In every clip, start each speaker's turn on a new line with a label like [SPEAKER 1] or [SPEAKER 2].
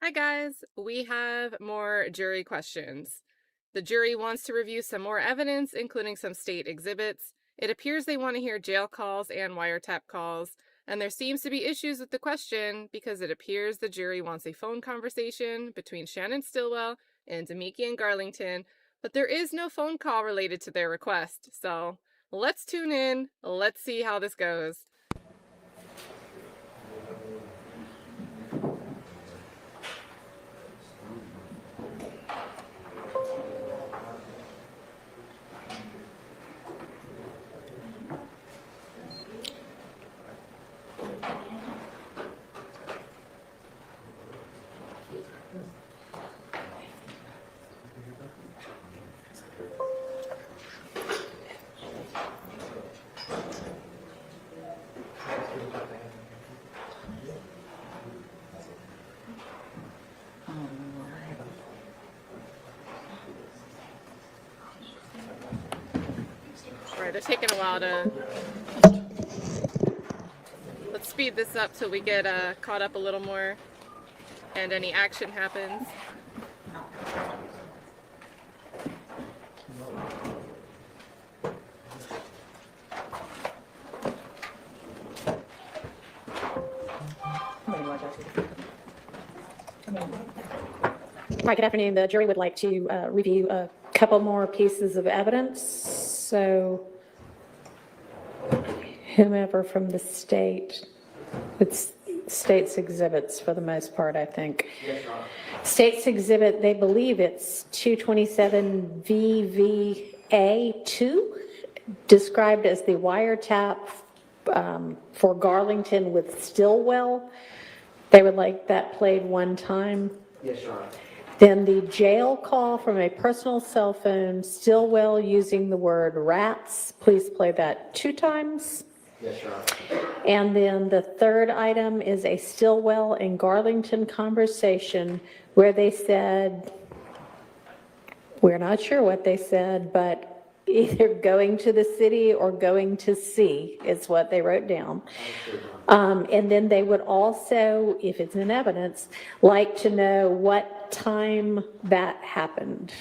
[SPEAKER 1] Hi guys, we have more jury questions. The jury wants to review some more evidence, including some state exhibits. It appears they want to hear jail calls and wiretap calls, and there seems to be issues with the question because it appears the jury wants a phone conversation between Shannon Stillwell and Demikian Garlington, but there is no phone call related to their request. So let's tune in. Let's see how this goes. All right, they're taking a while to... Let's speed this up till we get caught up a little more and any action happens.
[SPEAKER 2] Hi, good afternoon. The jury would like to review a couple more pieces of evidence. So whomever from the state, it's state's exhibits for the most part, I think. Yes, Your Honor. State's exhibit, they believe it's 227 VVA2, described as the wiretap for Garlington with Stillwell. They would like that played one time.
[SPEAKER 3] Yes, Your Honor.
[SPEAKER 2] Then the jail call from a personal cell phone, Stillwell using the word rats. Please play that 2 times.
[SPEAKER 3] Yes, Your Honor.
[SPEAKER 2] And then the third item is a Stillwell and Garlington conversation where they said, we're not sure what they said, but either going to the city or going to see is what they wrote down. And then they would also, if it's in evidence, like to know what time that happened.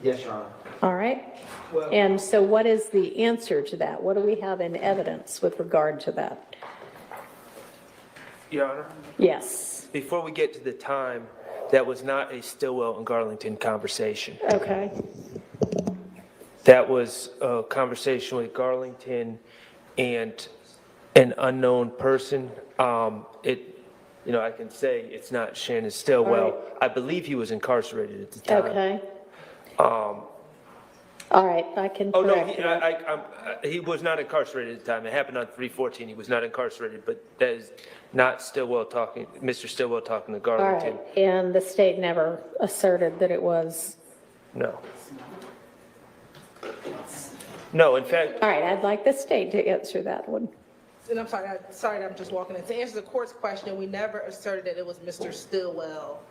[SPEAKER 3] Yes, Your Honor.
[SPEAKER 2] All right?
[SPEAKER 3] Well,
[SPEAKER 2] And so what is the answer to that? What do we have in evidence with regard to that?
[SPEAKER 4] Your Honor,
[SPEAKER 2] Yes.
[SPEAKER 4] before we get to the time, that was not a Stillwell and Garlington conversation.
[SPEAKER 2] Okay.
[SPEAKER 4] That was a conversation with Garlington and an unknown person. I can say it's not Shannon Stillwell.
[SPEAKER 2] All right.
[SPEAKER 4] I believe he was incarcerated at the time.
[SPEAKER 2] Okay. All right, I can
[SPEAKER 4] Oh, no,
[SPEAKER 2] correct that.
[SPEAKER 4] he was not incarcerated at the time. It happened on 3/14. He was not incarcerated, but that is not Stillwell talking, Mr. Stillwell talking to
[SPEAKER 2] All
[SPEAKER 4] Garlington.
[SPEAKER 2] right, and the state never asserted that it was.
[SPEAKER 4] No. No, in fact,
[SPEAKER 2] All right, I'd like the state to answer that one.
[SPEAKER 5] And I'm sorry, I'm just walking in. To answer the court's question, we never asserted that it was Mr. Stillwell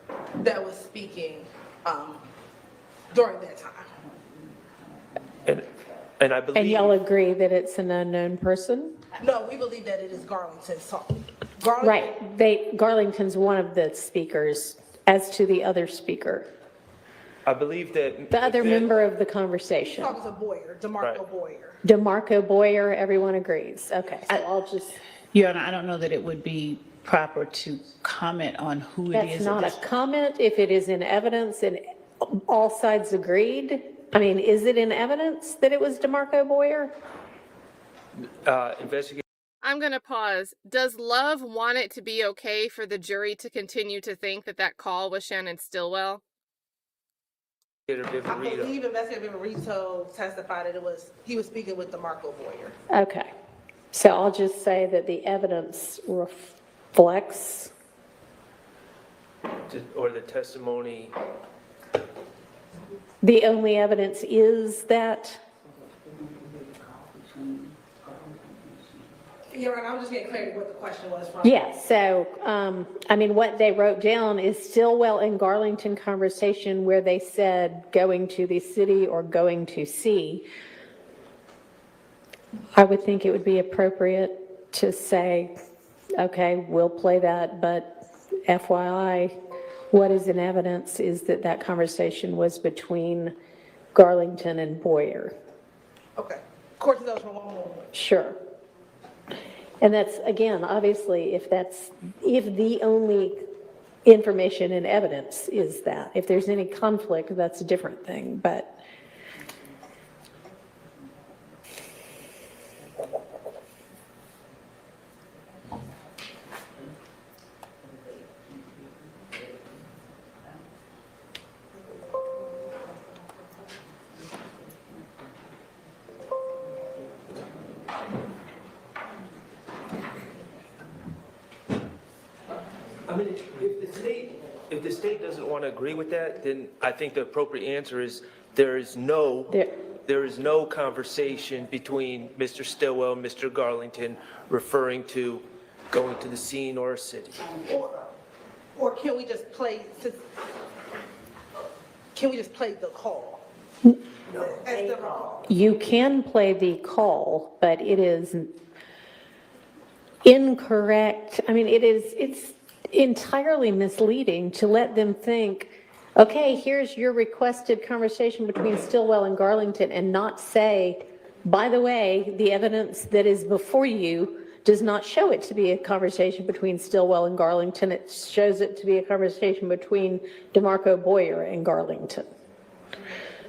[SPEAKER 5] that was speaking during that time.
[SPEAKER 4] and I
[SPEAKER 2] And
[SPEAKER 4] believe.
[SPEAKER 2] y'all agree that it's an unknown person?
[SPEAKER 5] No, we believe that it is Garlington's song.
[SPEAKER 2] Right, Garlington's one of the speakers as to the other speaker,
[SPEAKER 4] I believe that.
[SPEAKER 2] the other member of the conversation.
[SPEAKER 5] Talking to Boyer, DeMarco
[SPEAKER 4] Right.
[SPEAKER 5] Boyer.
[SPEAKER 2] DeMarco Boyer, everyone agrees. Okay, so I'll just,
[SPEAKER 6] Your Honor, I don't know that it would be proper to comment on who it
[SPEAKER 2] that's
[SPEAKER 6] is.
[SPEAKER 2] not a comment if it is in evidence and all sides agreed. I mean, is it in evidence that it was DeMarco Boyer?
[SPEAKER 4] Investigator
[SPEAKER 1] I'm going to pause. Does Love want it to be okay for the jury to continue to think that that call was Shannon Stillwell?
[SPEAKER 5] I
[SPEAKER 4] Viverito.
[SPEAKER 5] believe Investigator Viverito testified that he was speaking with DeMarco Boyer.
[SPEAKER 2] Okay, so I'll just say that the evidence reflects,
[SPEAKER 4] Or the testimony.
[SPEAKER 2] the only evidence is that,
[SPEAKER 5] Your Honor, I'm just getting clarity what the question was from.
[SPEAKER 2] yeah, so, I mean, what they wrote down is Stillwell and Garlington conversation where they said going to the city or going to see. I would think it would be appropriate to say, okay, we'll play that, but FYI, What is in evidence is that that conversation was between Garlington and Boyer.
[SPEAKER 5] Okay. Court knows for one moment.
[SPEAKER 2] Sure. And that's, again, obviously, if the only information in evidence is that, if there's any conflict, that's a different thing, but.
[SPEAKER 4] I mean, if the state doesn't want to agree with that, then I think the appropriate answer is there is no conversation between Mr. Stillwell and Mr. Garlington referring to going to the scene or a city.
[SPEAKER 5] Or can we just play the call? As the call.
[SPEAKER 2] You can play the call, but it is incorrect. I mean, it's entirely misleading to let them think, okay, here's your requested conversation between Stillwell and Garlington, and not say, by the way, the evidence that is before you does not show it to be a conversation between Stillwell and Garlington. It shows it to be a conversation between DeMarco Boyer and Garlington.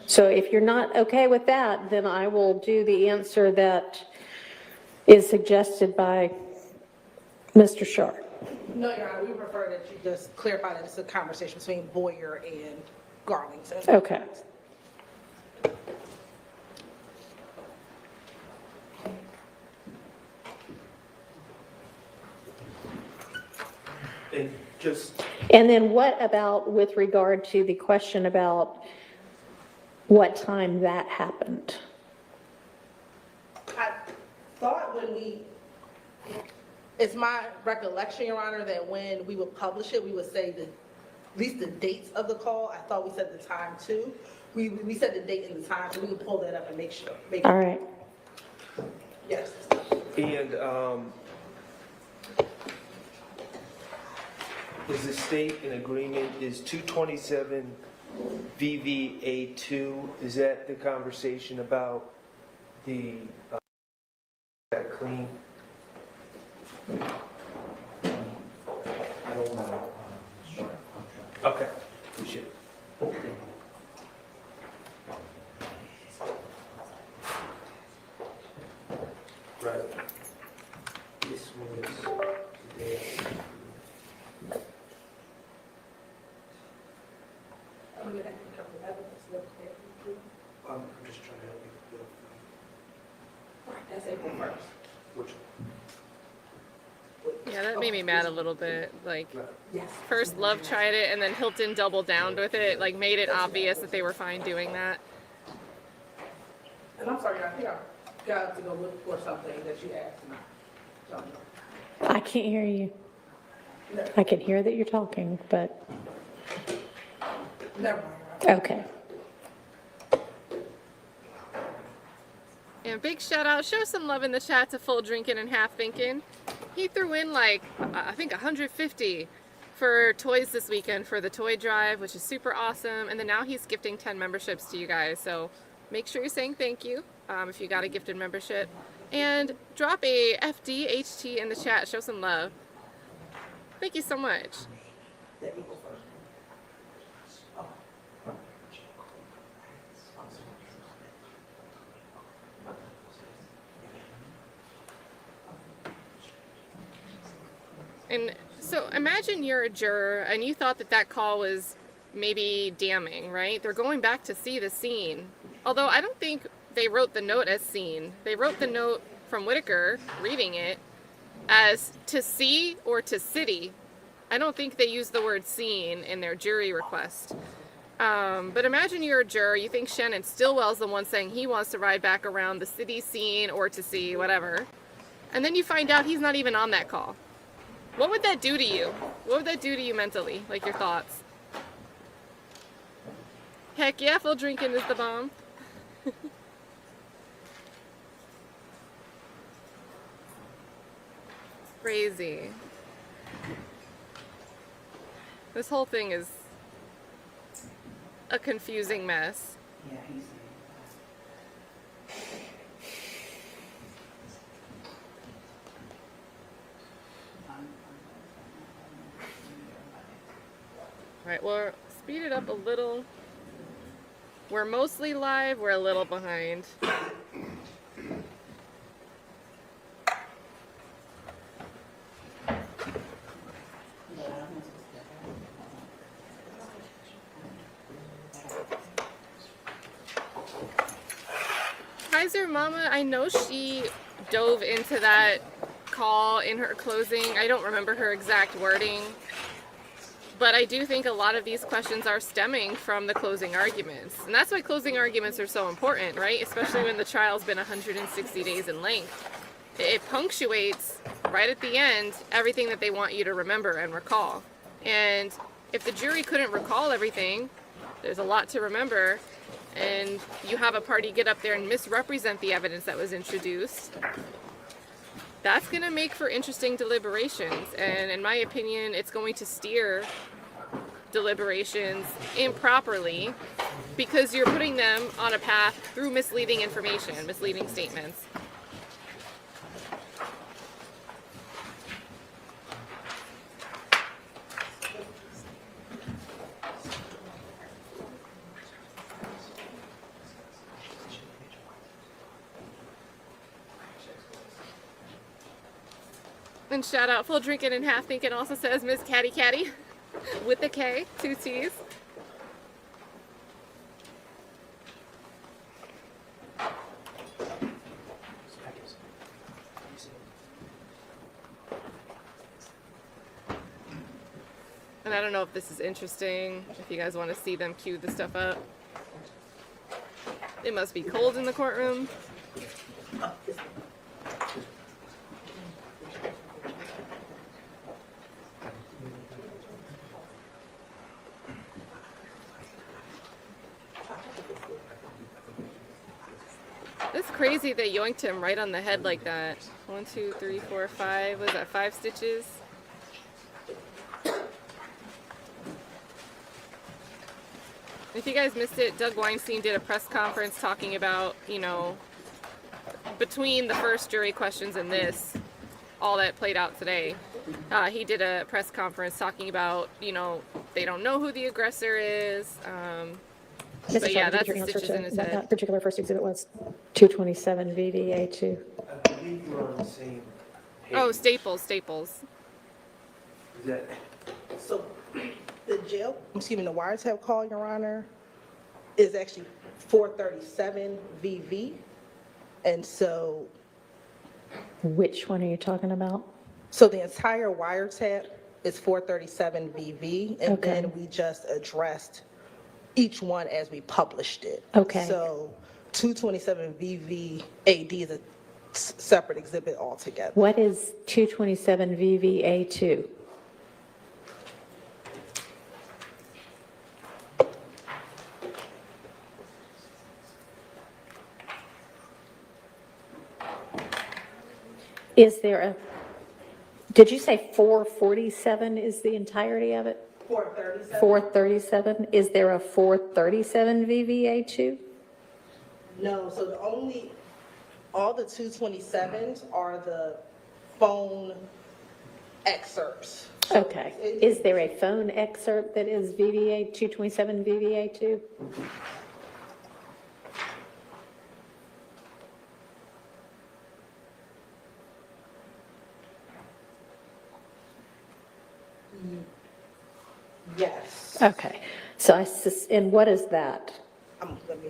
[SPEAKER 2] So if you're not okay with that, then I will do the answer that is suggested by Mr. Sharp.
[SPEAKER 5] No, Your Honor, we prefer that you just clarify that it's a conversation between Boyer and Garlington.
[SPEAKER 2] Okay.
[SPEAKER 4] And just,
[SPEAKER 2] And then what about with regard to the question about what time that happened?
[SPEAKER 5] I thought it's my recollection, Your Honor, that when we would publish it, we would say at least the dates of the call. I thought we said the time too. We said the date and the time, so we would pull that up and make sure.
[SPEAKER 2] All right.
[SPEAKER 5] Yes.
[SPEAKER 4] and is the state in agreement, is 227 VVA2, is that the conversation about the, that clean?
[SPEAKER 3] I don't know. Sure.
[SPEAKER 4] Okay, appreciate it. Right. This was today. I'm just trying to help you.
[SPEAKER 5] That's April 1st.
[SPEAKER 4] Which?
[SPEAKER 1] Yeah, that made me mad a little bit. Like,
[SPEAKER 5] Yes.
[SPEAKER 1] first Love tried it, and then Hilton doubled down with it, like made it obvious that they were fine doing that.
[SPEAKER 5] And I'm sorry, I think I got to go look for something that you asked me. So,
[SPEAKER 2] I can't hear you. I can hear that you're talking, but,
[SPEAKER 5] never mind.
[SPEAKER 2] okay.
[SPEAKER 1] And big shout out, show some love in the chat to Full Drinking and Half Thinking. He threw in like, I think 150 for toys this weekend for the toy drive, which is super awesome. And then now he's gifting 10 memberships to you guys. So make sure you're saying thank you if you got a gifted membership. And drop a FDHT in the chat, show some love. Thank you so much. And so imagine you're a juror and you thought that that call was maybe damning, right? They're going back to see the scene. Although I don't think they wrote the note as scene. They wrote the note from Whitaker, reading it, as to see or to city. I don't think they used the word scene in their jury request. But imagine you're a juror, you think Shannon Stillwell's the one saying he wants to ride back around the city scene or to see, whatever. And then you find out he's not even on that call. What would that do to you? What would that do to you mentally? Like your thoughts? Heck yeah, Full Drinking is the bomb. Crazy. This whole thing is a confusing mess.
[SPEAKER 6] Yeah, he's.
[SPEAKER 1] All right, we'll speed it up a little. We're mostly live, we're a little behind. Kaiser Mama, I know she dove into that call in her closing. I don't remember her exact wording, but I do think a lot of these questions are stemming from the closing arguments. And that's why closing arguments are so important, right? Especially when the trial's been 160 days in length. It punctuates right at the end everything that they want you to remember and recall. And if the jury couldn't recall everything, there's a lot to remember, and you have a party get up there and misrepresent the evidence that was introduced, that's going to make for interesting deliberations. And in my opinion, it's going to steer deliberations improperly because you're putting them on a path through misleading information, misleading statements. And shout out Full Drinking and Half Thinking also says Miss Catty Catty with the K, 2 T's. And I don't know if this is interesting, if you guys want to see them cue the stuff up. It must be cold in the courtroom. It's crazy they yoinked him right on the head like that. 1, 2, 3, 4, 5. Was that 5 stitches? If you guys missed it, Doug Weinstein did a press conference talking about, you know, between the first jury questions and this, all that played out today. He did a press conference talking about, you know, they don't know who the aggressor is. But yeah, that's the stitches in his
[SPEAKER 2] What
[SPEAKER 1] head.
[SPEAKER 2] that particular first exhibit was 227 VVA2.
[SPEAKER 4] I believe we're on the same page.
[SPEAKER 1] Oh, Staples.
[SPEAKER 4] Is that,
[SPEAKER 5] So the the wiretap call, Your Honor, is actually 437 VV. And so
[SPEAKER 2] Which one are you talking about?
[SPEAKER 5] the entire wiretap is 437 VV, and
[SPEAKER 2] Okay.
[SPEAKER 5] then we just addressed each one as we published it.
[SPEAKER 2] Okay.
[SPEAKER 5] So 227 VV AD is a separate exhibit altogether.
[SPEAKER 2] What is 227 VVA2? Is there a, did you say 447 is the entirety of it?
[SPEAKER 5] 437?
[SPEAKER 2] 437? Is there a 437 VVA2?
[SPEAKER 5] No, so all the 227s are the phone excerpts.
[SPEAKER 2] Okay. Is there a phone excerpt that is VVA, 227 VVA2?
[SPEAKER 5] Yes.
[SPEAKER 2] Okay. So and what is that?
[SPEAKER 5] Let me.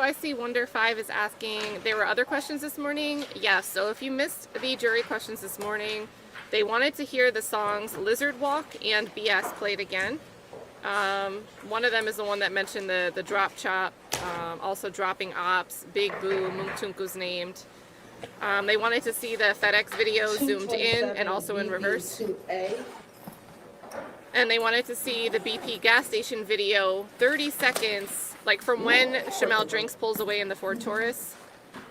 [SPEAKER 1] YC Wonder 5 is asking, there were other questions this morning? Yes, so if you missed the jury questions this morning, they wanted to hear the songs Lizard Walk and BS played again. One of them is the one that mentioned the drop chop, also dropping ops, Big Boo, Mungtunku's named. They wanted to see the FedEx video zoomed in and also in reverse.
[SPEAKER 5] 2A.
[SPEAKER 1] And they wanted to see the BP gas station video, 30 seconds, like from when Shamel Drinks pulls away in the Ford Taurus,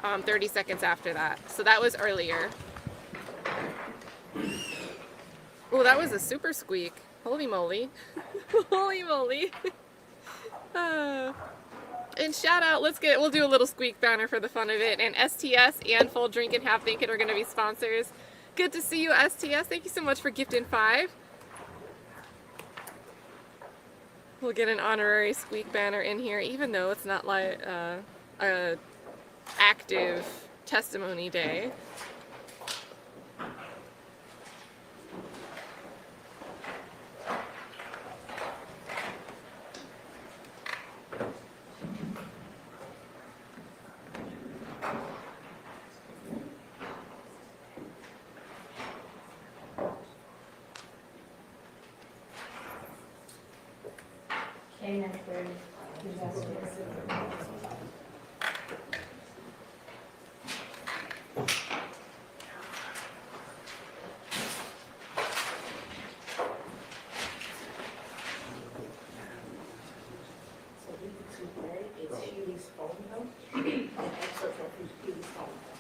[SPEAKER 1] 30 seconds after that. So that was earlier. Oh, that was a super squeak. Holy moly. Holy moly. And shout out, we'll do a little squeak banner for the fun of it. And STS and Full Drink and Half Naked are going to be sponsors. Good to see you, STS. Thank you so much for gifting 5. We'll get an honorary squeak banner in here, even though it's not like a active testimony day.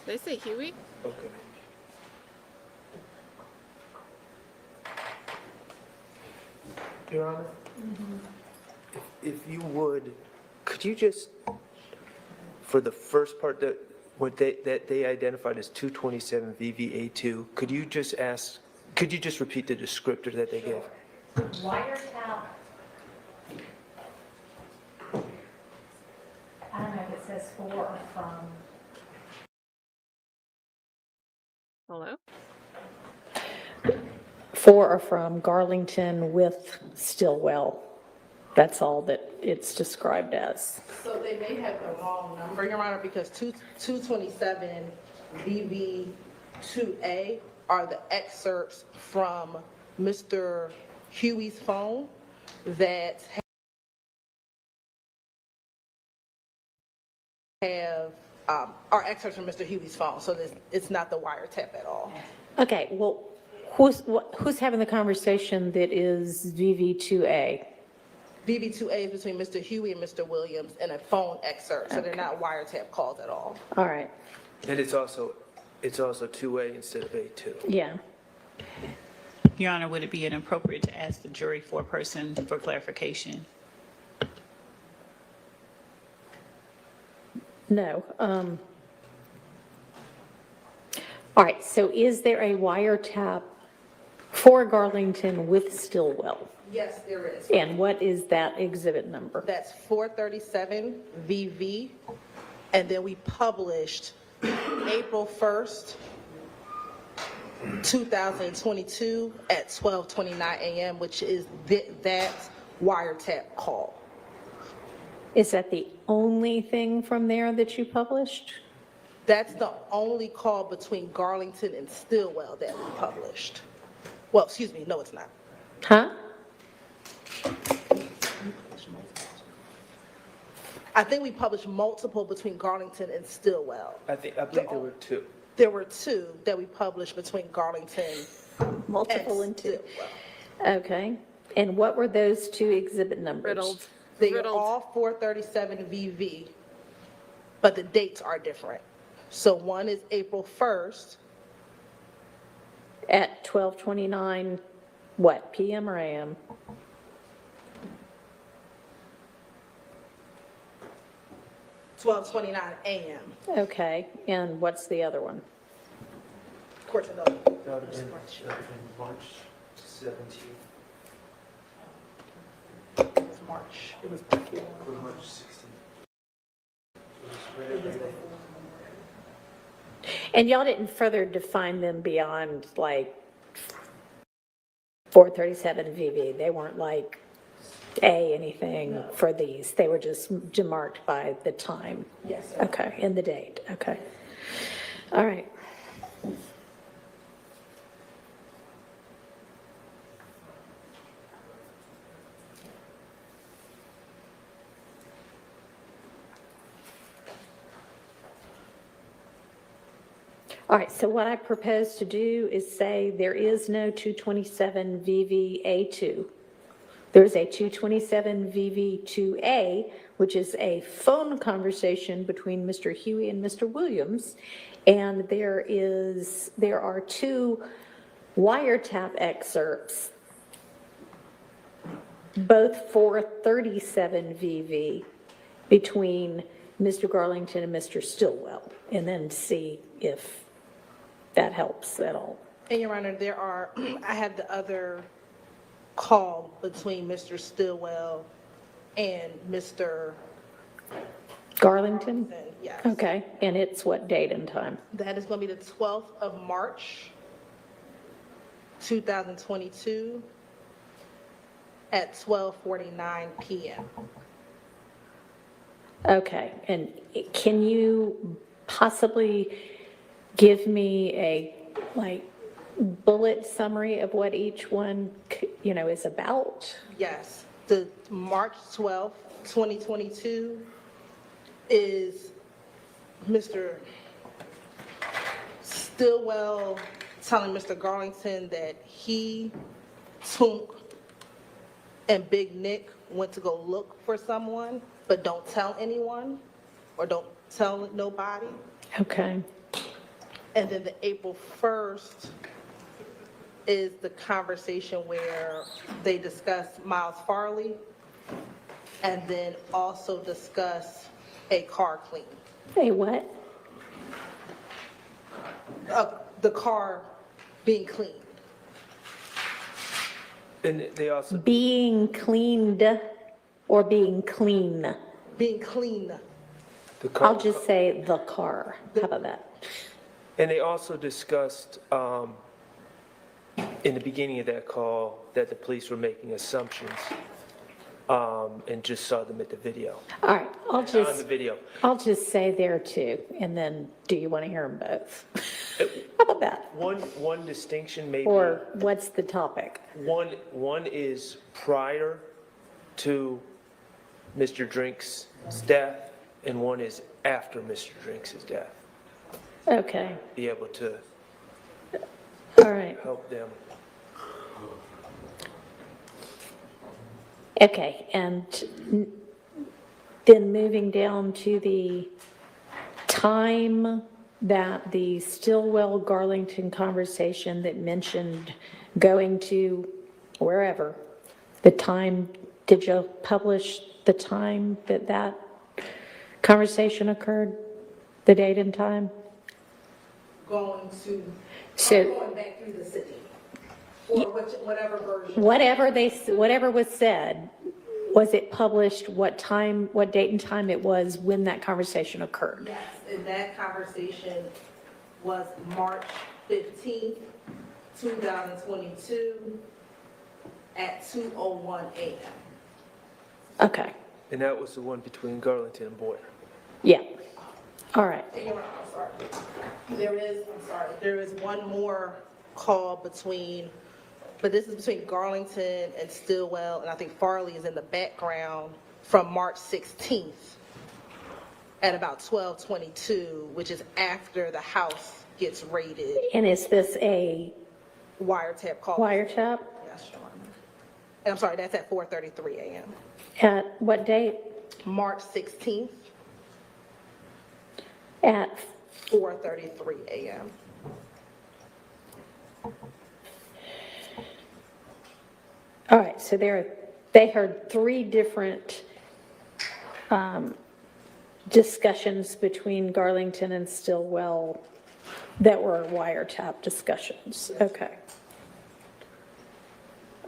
[SPEAKER 1] They say Huey?
[SPEAKER 4] Okay. Your Honor? If you would, could you just, for the first part that they identified as 227 VVA2, could you just repeat the descriptor that they gave?
[SPEAKER 2] Wiretap. I don't know if it says for or from.
[SPEAKER 1] Hello?
[SPEAKER 2] For or from Garlington with Stillwell. That's all that it's described as.
[SPEAKER 5] So they may have the wrong number, Your Honor, because 227 VV2A are the excerpts from Mr. Huey's phone that have, are excerpts from Mr. Huey's phone, so it's not the wiretap at all.
[SPEAKER 2] Okay, well, who's having the conversation that is VV2A?
[SPEAKER 5] VV2A is between Mr. Huey and Mr. Williams in a phone excerpt, so they're not wiretap calls at all.
[SPEAKER 2] All right,
[SPEAKER 4] And it's also 2A instead of A2.
[SPEAKER 2] yeah.
[SPEAKER 6] Your Honor, would it be inappropriate to ask the jury foreperson for clarification?
[SPEAKER 2] No. All right, so is there a wiretap for Garlington with Stillwell?
[SPEAKER 5] Yes, there is.
[SPEAKER 2] And what is that exhibit number?
[SPEAKER 5] That's 437 VV, and then we published April 1st, 2022 at 12:29 a.m., which is that wiretap call.
[SPEAKER 2] Is that the only thing from there that you published?
[SPEAKER 5] That's the only call between Garlington and Stillwell that we published. Well, excuse me, no, it's not.
[SPEAKER 2] Huh?
[SPEAKER 5] I think we published multiple between Garlington and Stillwell.
[SPEAKER 4] I believe there were 2.
[SPEAKER 5] There were 2 that we published between Garlington
[SPEAKER 2] Multiple
[SPEAKER 5] and
[SPEAKER 2] and two.
[SPEAKER 5] Stillwell.
[SPEAKER 2] Okay. And what were those 2 exhibit numbers?
[SPEAKER 1] Riddled.
[SPEAKER 5] They are
[SPEAKER 1] Riddled.
[SPEAKER 5] all 437 VV, but the dates are different. So one is April 1st,
[SPEAKER 2] At 12:29, what, PM or AM?
[SPEAKER 5] (12:29 a.m.).
[SPEAKER 2] Okay, and what's the other one?
[SPEAKER 5] Court to know.
[SPEAKER 3] That would have been March 17th,
[SPEAKER 5] It was March. It was before.
[SPEAKER 3] or March 16th.
[SPEAKER 2] And y'all didn't further define them beyond like 437 VV? They weren't like anything for these. They were just demarked by the time.
[SPEAKER 5] Yes, sir.
[SPEAKER 2] Okay, and the date, okay. All right. All right, so what I propose to do is say there is no 227 VVA2. There's a 227 VV2A, which is a phone conversation between Mr. Huey and Mr. Williams. And there are two wiretap excerpts, both for 37 VV, between Mr. Garlington and Mr. Stillwell, and then see if that helps at all.
[SPEAKER 5] And Your Honor, I have the other call between Mr. Stillwell and Mr.
[SPEAKER 2] Garlington?
[SPEAKER 5] Yes.
[SPEAKER 2] Okay, and it's what date and time?
[SPEAKER 5] That is going to be the 12th of March, 2022, at 12:49 PM.
[SPEAKER 2] Okay, and can you possibly give me a, bullet summary of what each one, is about?
[SPEAKER 5] Yes, the March 12th, 2022 is Mr. Stillwell telling Mr. Garlington that he, Tunk, and Big Nick went to go look for someone, but don't tell anyone, or don't tell nobody.
[SPEAKER 2] Okay,
[SPEAKER 5] And then the April 1st is the conversation where they discuss Miles Farley and then also discuss a car clean.
[SPEAKER 2] hey, what?
[SPEAKER 5] The car being cleaned.
[SPEAKER 4] And they also,
[SPEAKER 2] Being cleaned or being clean?
[SPEAKER 5] Being clean.
[SPEAKER 4] the car.
[SPEAKER 2] I'll just say the car, how about that?
[SPEAKER 4] And they also discussed, in the beginning of that call, that the police were making assumptions, and just saw them at the video.
[SPEAKER 2] All right,
[SPEAKER 4] On the video.
[SPEAKER 2] I'll just say there too, and then do you want to hear them both? How about that?
[SPEAKER 4] One distinction maybe.
[SPEAKER 2] Or what's the topic?
[SPEAKER 4] One is prior to Mr. Drink's death, and one is after Mr. Drink's death.
[SPEAKER 2] Okay,
[SPEAKER 4] Be able to
[SPEAKER 2] all right.
[SPEAKER 4] help them.
[SPEAKER 2] Okay, and then moving down to the time that the Stillwell-Garlington conversation that mentioned going to wherever, the time, did you publish the time that that conversation occurred? The date and time?
[SPEAKER 5] Going
[SPEAKER 2] So-
[SPEAKER 5] going back through the city. Or whatever version.
[SPEAKER 2] Whatever was said, was it published, what time, what date and time it was when that conversation occurred?
[SPEAKER 5] Yes, and that conversation was March 15th, 2022, at 2:01 a.m.
[SPEAKER 2] Okay,
[SPEAKER 4] And that was the one between Garlington and Boyer.
[SPEAKER 2] yeah, all right.
[SPEAKER 5] I'm sorry. There is one more call between, but this is between Garlington and Stillwell, and I think Farley is in the background, from March 16th at about 12:22, which is after the house gets raided.
[SPEAKER 2] And is this a
[SPEAKER 5] Wiretap call.
[SPEAKER 2] wiretap?
[SPEAKER 5] Yes, Your Honor. And I'm sorry, that's at 4:33 a.m.
[SPEAKER 2] At what date?
[SPEAKER 5] March 16th,
[SPEAKER 2] At,
[SPEAKER 5] 4:33 a.m.
[SPEAKER 2] all right, so they heard three different discussions between Garlington and Stillwell that were wiretap discussions. Okay.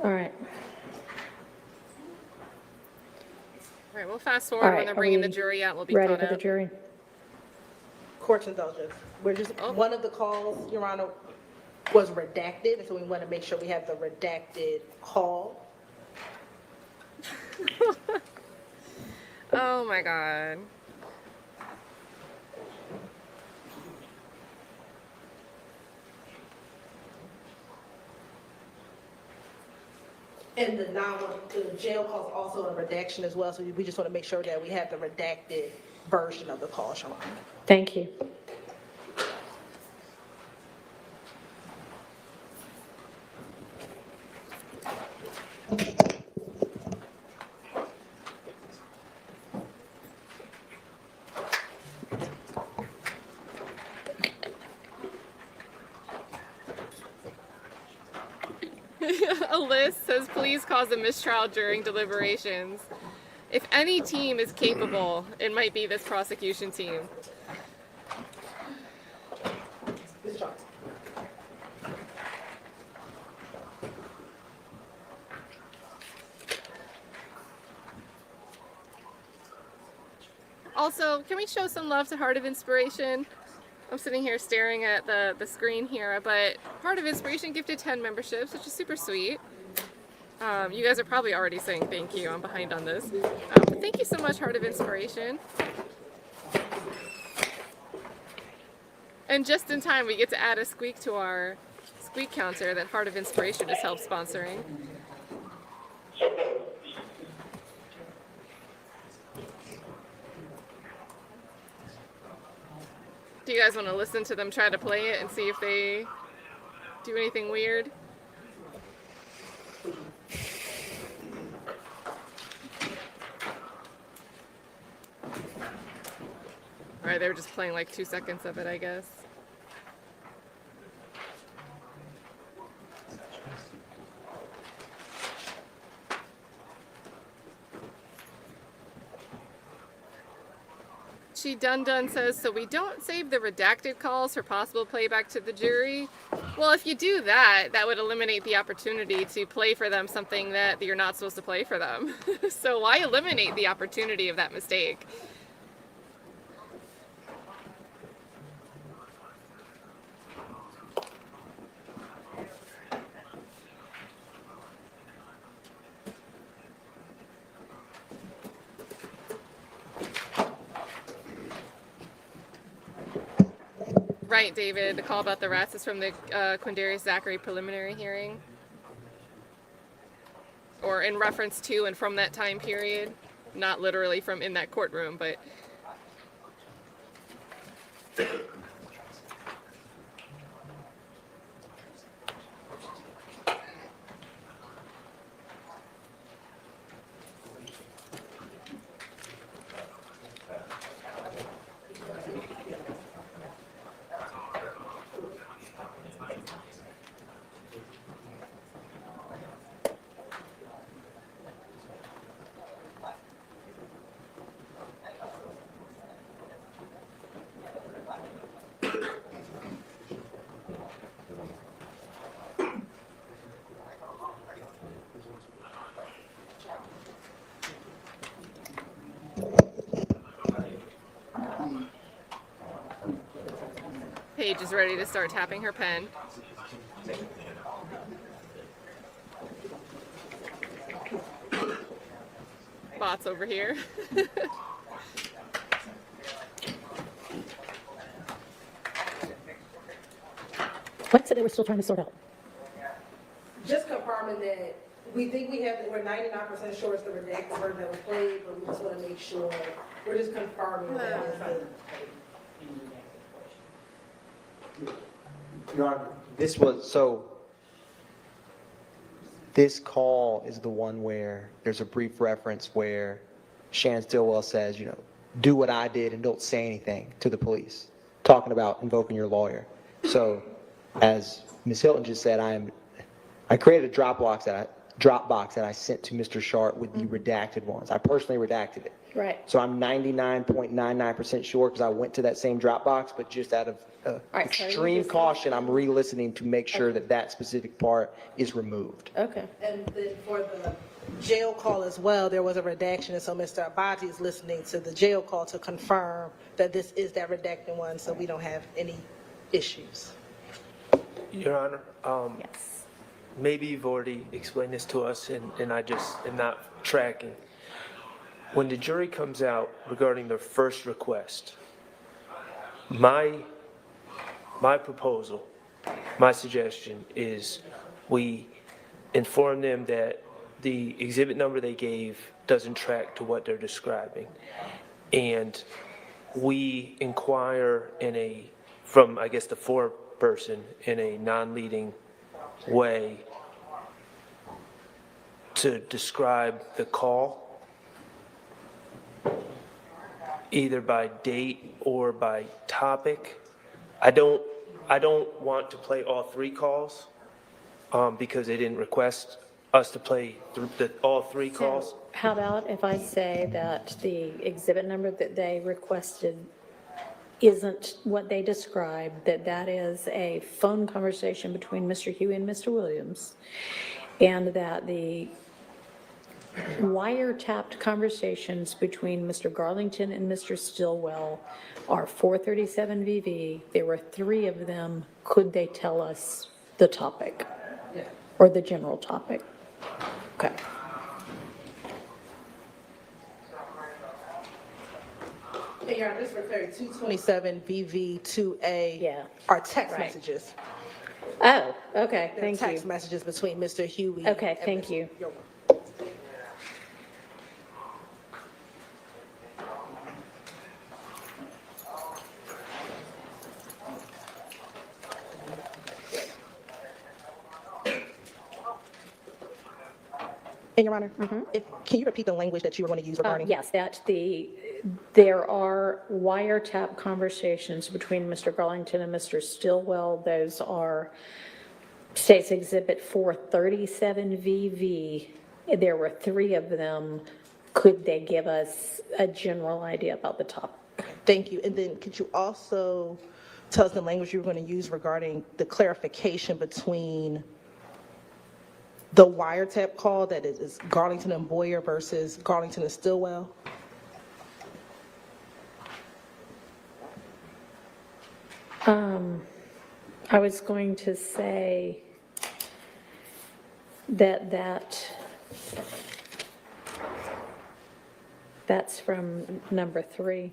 [SPEAKER 2] All right.
[SPEAKER 1] All right, we'll fast forward
[SPEAKER 2] All
[SPEAKER 1] when
[SPEAKER 2] right,
[SPEAKER 1] they're
[SPEAKER 2] are
[SPEAKER 1] bringing the
[SPEAKER 2] we
[SPEAKER 1] jury out. We'll be
[SPEAKER 2] Ready
[SPEAKER 1] caught
[SPEAKER 2] for the
[SPEAKER 1] up.
[SPEAKER 2] jury?
[SPEAKER 5] Court's indulgence. We're just,
[SPEAKER 1] Oh.
[SPEAKER 5] one of the calls, Your Honor, was redacted, and so we want to make sure we have the redacted call.
[SPEAKER 1] Oh my God.
[SPEAKER 5] And the jail call is also a redaction as well, so we just want to make sure that we have the redacted version of the call, Shalon.
[SPEAKER 2] Thank you.
[SPEAKER 1] A list says, please cause a mistrial during deliberations. If any team is capable, it might be this prosecution team.
[SPEAKER 5] Ms. Johnson.
[SPEAKER 1] Also, can we show some love to Heart of Inspiration? I'm sitting here staring at the screen here, but Heart of Inspiration gifted 10 memberships, which is super sweet. You guys are probably already saying thank you. I'm behind on this. But thank you so much, Heart of Inspiration. And just in time, we get to add a squeak to our squeak counter that Heart of Inspiration is help sponsoring. Do you guys want to listen to them try to play it and see if they do anything weird? Alright, they were just playing like 2 seconds of it, I guess. She Dun Dun says, so we don't save the redacted calls for possible playback to the jury. Well, if you do that, that would eliminate the opportunity to play for them something that you're not supposed to play for them. So why eliminate the opportunity of that mistake? Right, David. The call about the rats is from the Quindarius Zachary preliminary hearing. Or in reference to and from that time period. Not literally from in that courtroom, but... Paige is ready to start tapping her pen. Bots over here.
[SPEAKER 2] What said they were still trying to sort out?
[SPEAKER 5] Just confirming that we think we're 99% sure it's the redacted version that was played, but we just want to make sure, we're just confirming that it's the.
[SPEAKER 7] Your Honor, this call is the one where there's a brief reference where Shannon Stillwell says, do what I did and don't say anything to the police, talking about invoking your lawyer. So as Ms. Hilton just said, I created a Dropbox that I sent to Mr. Sharp with the redacted ones. I personally redacted it.
[SPEAKER 2] Right.
[SPEAKER 7] So I'm 99.99% sure because I went to that same Dropbox, but just out of
[SPEAKER 2] right, so you
[SPEAKER 7] extreme
[SPEAKER 2] just-
[SPEAKER 7] caution, I'm re-listening to make sure that that specific part is removed.
[SPEAKER 2] Okay.
[SPEAKER 5] And then for the jail call as well, there was a redaction, and so Mr. Abati is listening to the jail call to confirm that this is that redacted one, so we don't have any issues.
[SPEAKER 4] Your Honor,
[SPEAKER 2] Yes.
[SPEAKER 4] maybe you've already explained this to us and I just am not tracking. when the jury comes out regarding their first request, my proposal, my suggestion is we inform them that the exhibit number they gave doesn't track to what they're describing. And we inquire from, I guess, the foreperson in a non-leading way to describe the call, either by date or by topic. I don't want to play all three calls, because they didn't request us to play all three calls.
[SPEAKER 2] So how about if I say that the exhibit number that they requested isn't what they described, that is a phone conversation between Mr. Huey and Mr. Williams, and that the wiretapped conversations between Mr. Garlington and Mr. Stillwell are 437 VV. There were 3 of them. Could they tell us the topic or the general topic? Okay.
[SPEAKER 5] And Your Honor, this referring 227 VV2A.
[SPEAKER 2] Yeah.
[SPEAKER 5] Are text
[SPEAKER 2] Right.
[SPEAKER 5] messages.
[SPEAKER 2] Oh, okay,
[SPEAKER 5] They're
[SPEAKER 2] thank
[SPEAKER 5] text
[SPEAKER 2] you.
[SPEAKER 5] messages between Mr. Huey.
[SPEAKER 2] Okay,
[SPEAKER 5] and
[SPEAKER 2] thank
[SPEAKER 5] Mr.
[SPEAKER 2] you.
[SPEAKER 5] You're welcome. And Your Honor, can you repeat the language that you were going to use regarding?
[SPEAKER 2] Yes, there are wiretap conversations between Mr. Garlington and Mr. Stillwell. Those are State's Exhibit 437 VV. There were 3 of them. Could they give us a general idea about the topic?
[SPEAKER 5] Thank you. And then could you also tell us the language you were going to use regarding the clarification between the wiretap call that is Garlington and Boyer versus Garlington and Stillwell?
[SPEAKER 2] I was going to say that's from number 3.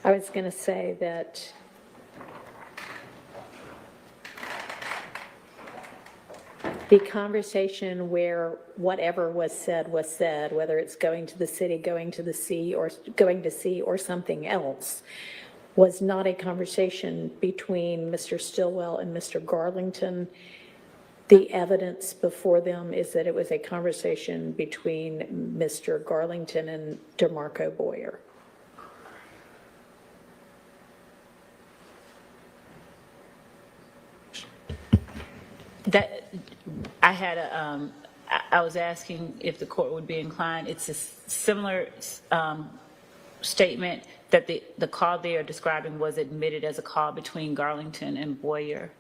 [SPEAKER 2] I was going to say that the conversation where whatever was said, whether it's going to the city, going to the sea, or going to sea, or something else, was not a conversation between Mr. Stillwell and Mr. Garlington. The evidence before them is that it was a conversation between Mr. Garlington and DeMarco Boyer.
[SPEAKER 6] That, I had I was asking if the court would be inclined, it's a similar statement that the call they are describing was admitted as a call between Garlington and Boyer.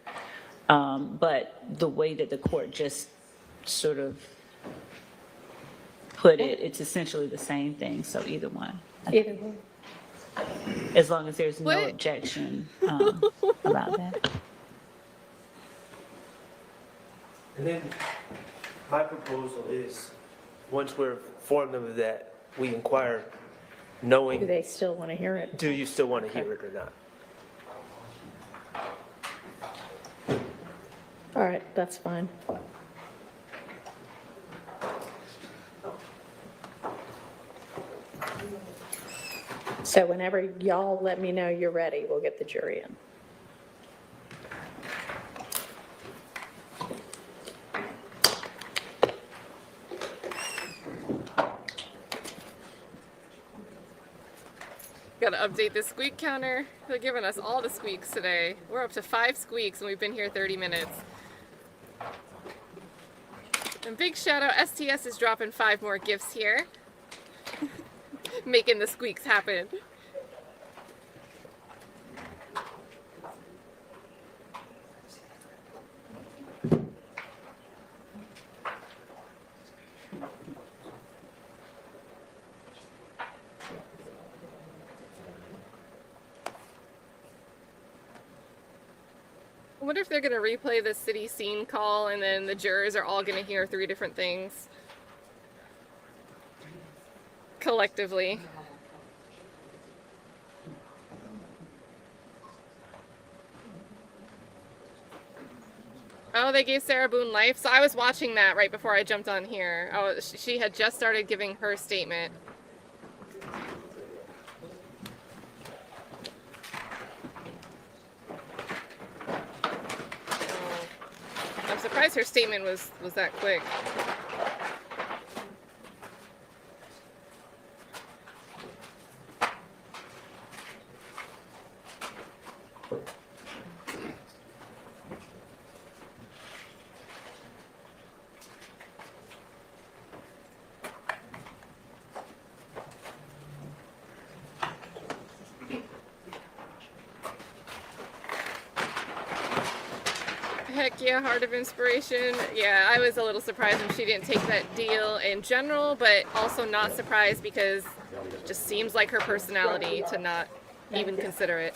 [SPEAKER 6] But the way that the court just sort of put it, it's essentially the same thing, so either one.
[SPEAKER 2] Either one.
[SPEAKER 6] As long as there's no
[SPEAKER 1] What?
[SPEAKER 6] objection about that.
[SPEAKER 4] And then my proposal is, once we're informed of that, we inquire,
[SPEAKER 2] Do
[SPEAKER 4] knowing,
[SPEAKER 2] they still want to hear it?
[SPEAKER 4] do you still want to hear it or not?
[SPEAKER 2] All right, that's fine. So whenever y'all let me know you're ready, we'll get the jury in.
[SPEAKER 1] Got to update the squeak counter. They're giving us all the squeaks today. We're up to 5 squeaks and we've been here 30 minutes. And big shout out, STS is dropping 5 more gifts here. Making the squeaks happen. I wonder if they're going to replay the city scene call and then the jurors are all going to hear 3 different things. collectively. Oh, they gave Sarah Boone life. So I was watching that right before I jumped on here. Oh, she had just started giving her statement. Oh, I'm surprised her statement was that quick. Heck yeah, Heart of Inspiration. Yeah, I was a little surprised when she didn't take that deal in general, but also not surprised because it just seems like her personality to not even consider it.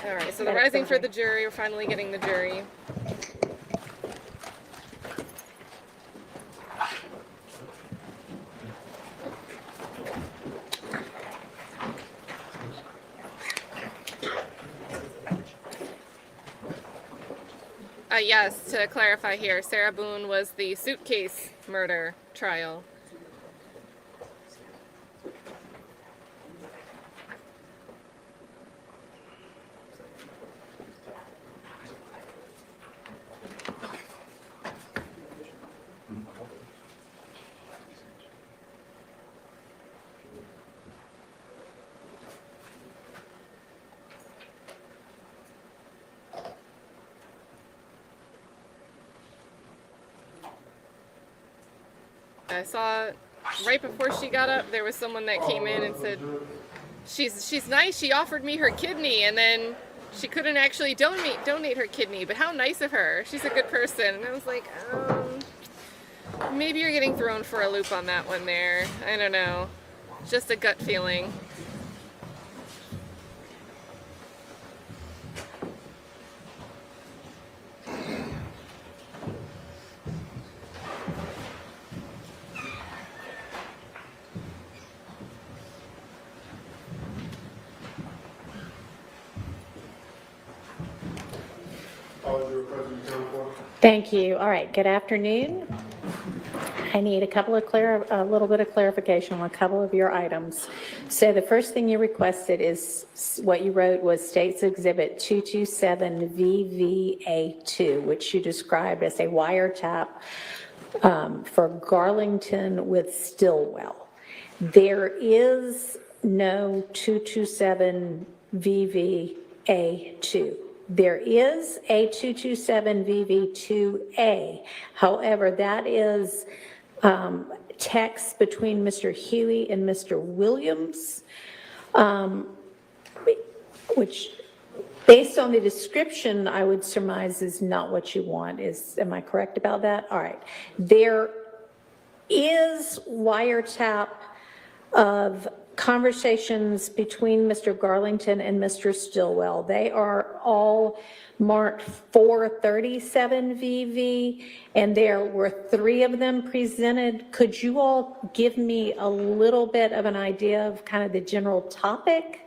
[SPEAKER 1] All right, so the rising for the jury. We're finally getting the jury. Yes, to clarify here, Sarah Boone was the suitcase murder trial. I saw right before she got up, there was someone that came in and said, she's nice, she offered me her kidney, and then she couldn't actually donate her kidney, but how nice of her. She's a good person. And I was like, maybe you're getting thrown for a loop on that one there. I don't know. Just a gut feeling.
[SPEAKER 2] Thank you. All right, good afternoon. I need a little bit of clarification on a couple of your items. So the first thing you requested is what you wrote was States Exhibit 227 VVA2, which you described as a wiretap for Garlington with Stillwell. There is no 227 VVA2. There is a 227 VV2A. However, that is text between Mr. Huey and Mr. Williams, which, based on the description, I would surmise is not what you want. Am I correct about that? All right. There is wiretap of conversations between Mr. Garlington and Mr. Stillwell. They are all marked 437 VV, and there were 3 of them presented. Could you all give me a little bit of an idea of kind of the general topic?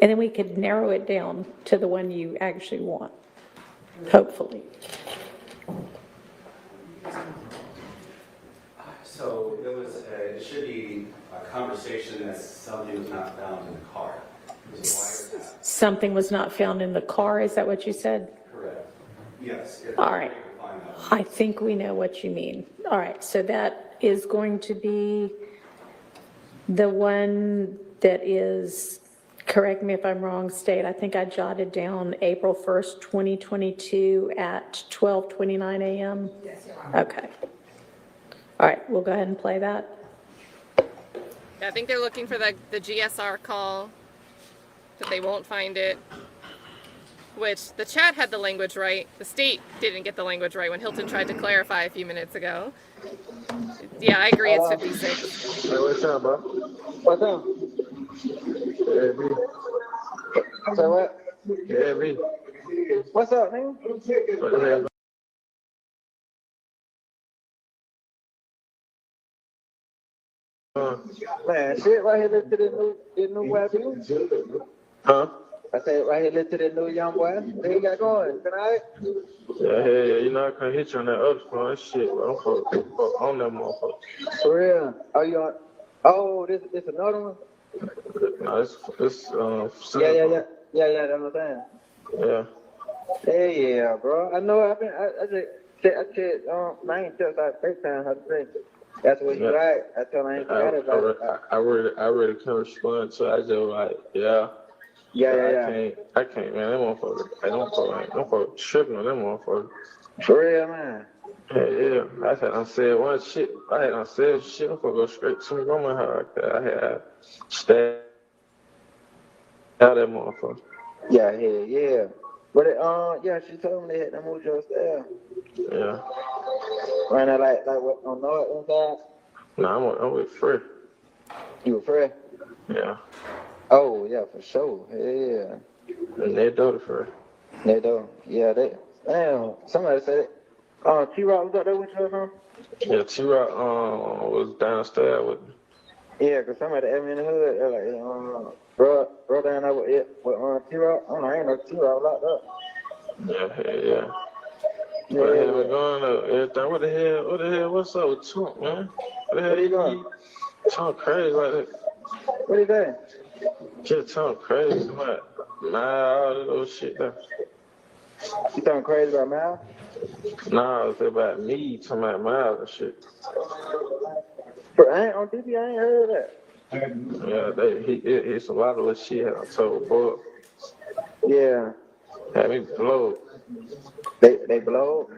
[SPEAKER 2] And then we could narrow it down to the one you actually want, hopefully.
[SPEAKER 8] So it should be a conversation that something was not found in the car. It was a wiretap.
[SPEAKER 2] Something was not found in the car, is that what you said?
[SPEAKER 8] Correct. Yes.
[SPEAKER 2] All right. I think we know what you mean. All right, so that is going to be the one that is, correct me if I'm wrong, State, I think I jotted down April 1st, 2022 at 12:29 a.m.? Yes, Your Honor. Okay. All right, we'll go ahead and play that.
[SPEAKER 1] Yeah, I think they're looking for the GSR call, but they won't find it. Which the chat had the language right. The state didn't get the language right when Hilton tried to clarify a few minutes ago. Yeah, I agree, it's 56.
[SPEAKER 9] Hey, what's up, bro?
[SPEAKER 7] What's up?
[SPEAKER 9] Yeah, B.
[SPEAKER 7] Say what?
[SPEAKER 9] Yeah, B.
[SPEAKER 7] What's up, nigga?
[SPEAKER 9] What the hell? Man, shit, right here, listen to the new weapon.
[SPEAKER 3] Huh?
[SPEAKER 9] I said, right here, listen to the new young boy. What he got going? Tonight?
[SPEAKER 3] Yeah, you know I can't hit you on that other phone. That shit, bro. I'm on that motherfucker.
[SPEAKER 9] For real? Oh, you on? Oh, this another one?
[SPEAKER 3] No, it's
[SPEAKER 9] Yeah. That's what I'm saying.
[SPEAKER 3] Yeah.
[SPEAKER 9] Yeah, bro. I know. I ain't just like FaceTime. How to say? That's what you
[SPEAKER 3] Yeah.
[SPEAKER 9] right. I tell I ain't forgot about it.
[SPEAKER 3] I really can't respond to. I just like, yeah.
[SPEAKER 9] Yeah.
[SPEAKER 3] I can't, man. That motherfucker. I don't fuck tripping on that motherfucker.
[SPEAKER 9] For real, man.
[SPEAKER 3] Yeah. I said one shit. I said shit. I'm gonna go straight to my grandma house. I had stabbed out that motherfucker.
[SPEAKER 9] Yeah. But yeah, she told me they had to move your style.
[SPEAKER 3] Yeah.
[SPEAKER 9] Right now, like what on North inside?
[SPEAKER 3] Nah, I'm with Fred.
[SPEAKER 9] You afraid?
[SPEAKER 3] Yeah.
[SPEAKER 9] Oh yeah, for sure. Yeah.
[SPEAKER 3] And their daughter Fred.
[SPEAKER 9] They do. Yeah, they. Damn. Somebody said it. T-Rock was up there with you or something?
[SPEAKER 3] Yeah, T-Rock was downstairs with me.
[SPEAKER 9] Yeah, cause somebody asked me in the hood. They're like, bro down there with T-Rock. I ain't know T-Rock locked up.
[SPEAKER 3] Yeah. What the hell
[SPEAKER 9] Yeah.
[SPEAKER 3] been going on? Everything. What the hell, what's up with Trump, man? What the hell
[SPEAKER 9] What he doing?
[SPEAKER 3] talk crazy like that?
[SPEAKER 9] What he doing?
[SPEAKER 3] Just talk crazy, man. Nah, all that little shit there.
[SPEAKER 9] You talking crazy about Mal?
[SPEAKER 3] Nah, it's about me talking about miles and shit.
[SPEAKER 9] Bro, I ain't on DB. I ain't heard that.
[SPEAKER 3] Yeah, it's a lot of little shit I told boy.
[SPEAKER 9] Yeah.
[SPEAKER 3] Had me blow.
[SPEAKER 9] They blow.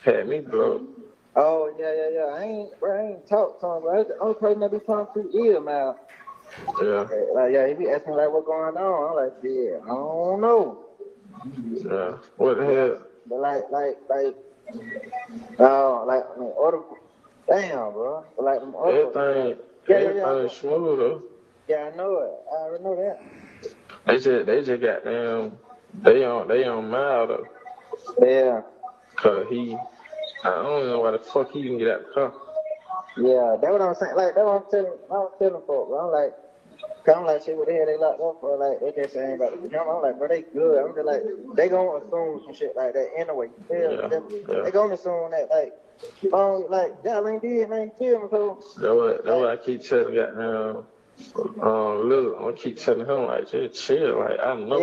[SPEAKER 3] Had me blow.
[SPEAKER 9] Oh yeah. I ain't talked to him, bro. That's the only person that be talking to is Mal.
[SPEAKER 3] Yeah.
[SPEAKER 9] Like, yeah, he be asking like what's going on. I'm like, yeah, I don't know.
[SPEAKER 3] Yeah. What the hell?
[SPEAKER 9] But like in order, damn, bro. But like in order,
[SPEAKER 3] Everything smooth though.
[SPEAKER 9] yeah, I know it. I already know that.
[SPEAKER 3] They just got them. They on mild though.
[SPEAKER 9] Yeah,
[SPEAKER 3] Cause I don't know why the fuck he didn't get out the car.
[SPEAKER 9] yeah. That's what I'm saying. Like that's what I'm telling folks. Bro. I'm like, shit, what the hell they locked up for? Like, they just saying about the camera. I'm like, bro, they good. I'm just like, they gonna assume some shit like that anyway.
[SPEAKER 3] Yeah.
[SPEAKER 9] They gonna assume that, like, y'all ain't did, man, kill me, so.
[SPEAKER 3] That's what I keep telling goddamn Lil. I keep telling him like, just chill. Like I know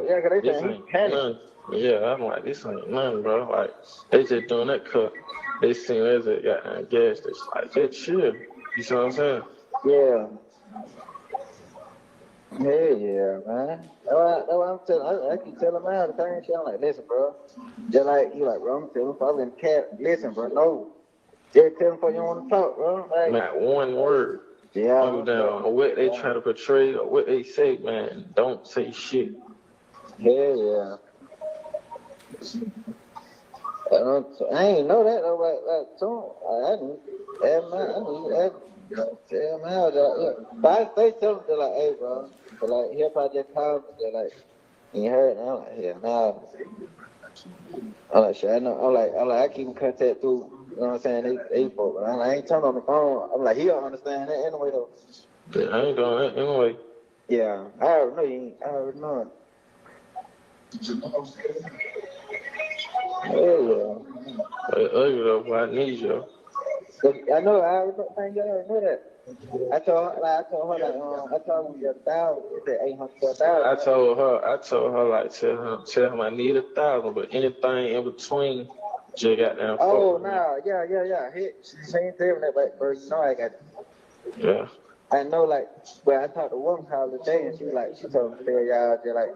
[SPEAKER 9] Yeah, cause they
[SPEAKER 3] this
[SPEAKER 9] saying he
[SPEAKER 3] ain't
[SPEAKER 9] panicked.
[SPEAKER 3] nothing. Yeah, I'm like, this ain't nothing, bro. Like they just doing that cut. They seen as a goddamn gas station. Like just chill. You see what I'm saying?
[SPEAKER 9] Yeah. Yeah, man. That's what I'm telling. I keep telling man the same shit. I'm like, listen, bro. Just like you, like, bro. I'm telling probably in the cat. Listen, bro. No, just tell them before you want to talk, bro. Like,
[SPEAKER 3] Not one word.
[SPEAKER 9] yeah,
[SPEAKER 3] Go down on what they try to portray or what they say, man. Don't say shit.
[SPEAKER 9] yeah. I ain't know that though, like so I didn't tell man how that. But I say something to like, hey, bro. But like, he'll probably just call me, they're like, you heard? And I'm like, yeah, nah. I'm like, shit, I know. I'm like, I keep in contact through, you know what I'm saying? They folk. I'm like, I ain't turn on the phone. I'm like, he don't understand that anyway, though.
[SPEAKER 3] Yeah, I ain't doing that anyway.
[SPEAKER 9] Yeah, I already know you ain't. I already know it. Yeah.
[SPEAKER 3] Like, ugly though, but I need you.
[SPEAKER 9] I know. I already know. Thank you. I already know that. I told her, I told her we got 1,000. She said 800 to 1,000.
[SPEAKER 3] I told her like tell him I need 1,000, but anything in between, just got down.
[SPEAKER 9] Oh no, yeah. She ain't telling me that, but bro, you know I got it.
[SPEAKER 3] Yeah.
[SPEAKER 9] I know, like, but I talked to one call today, and she told me to tell y'all just like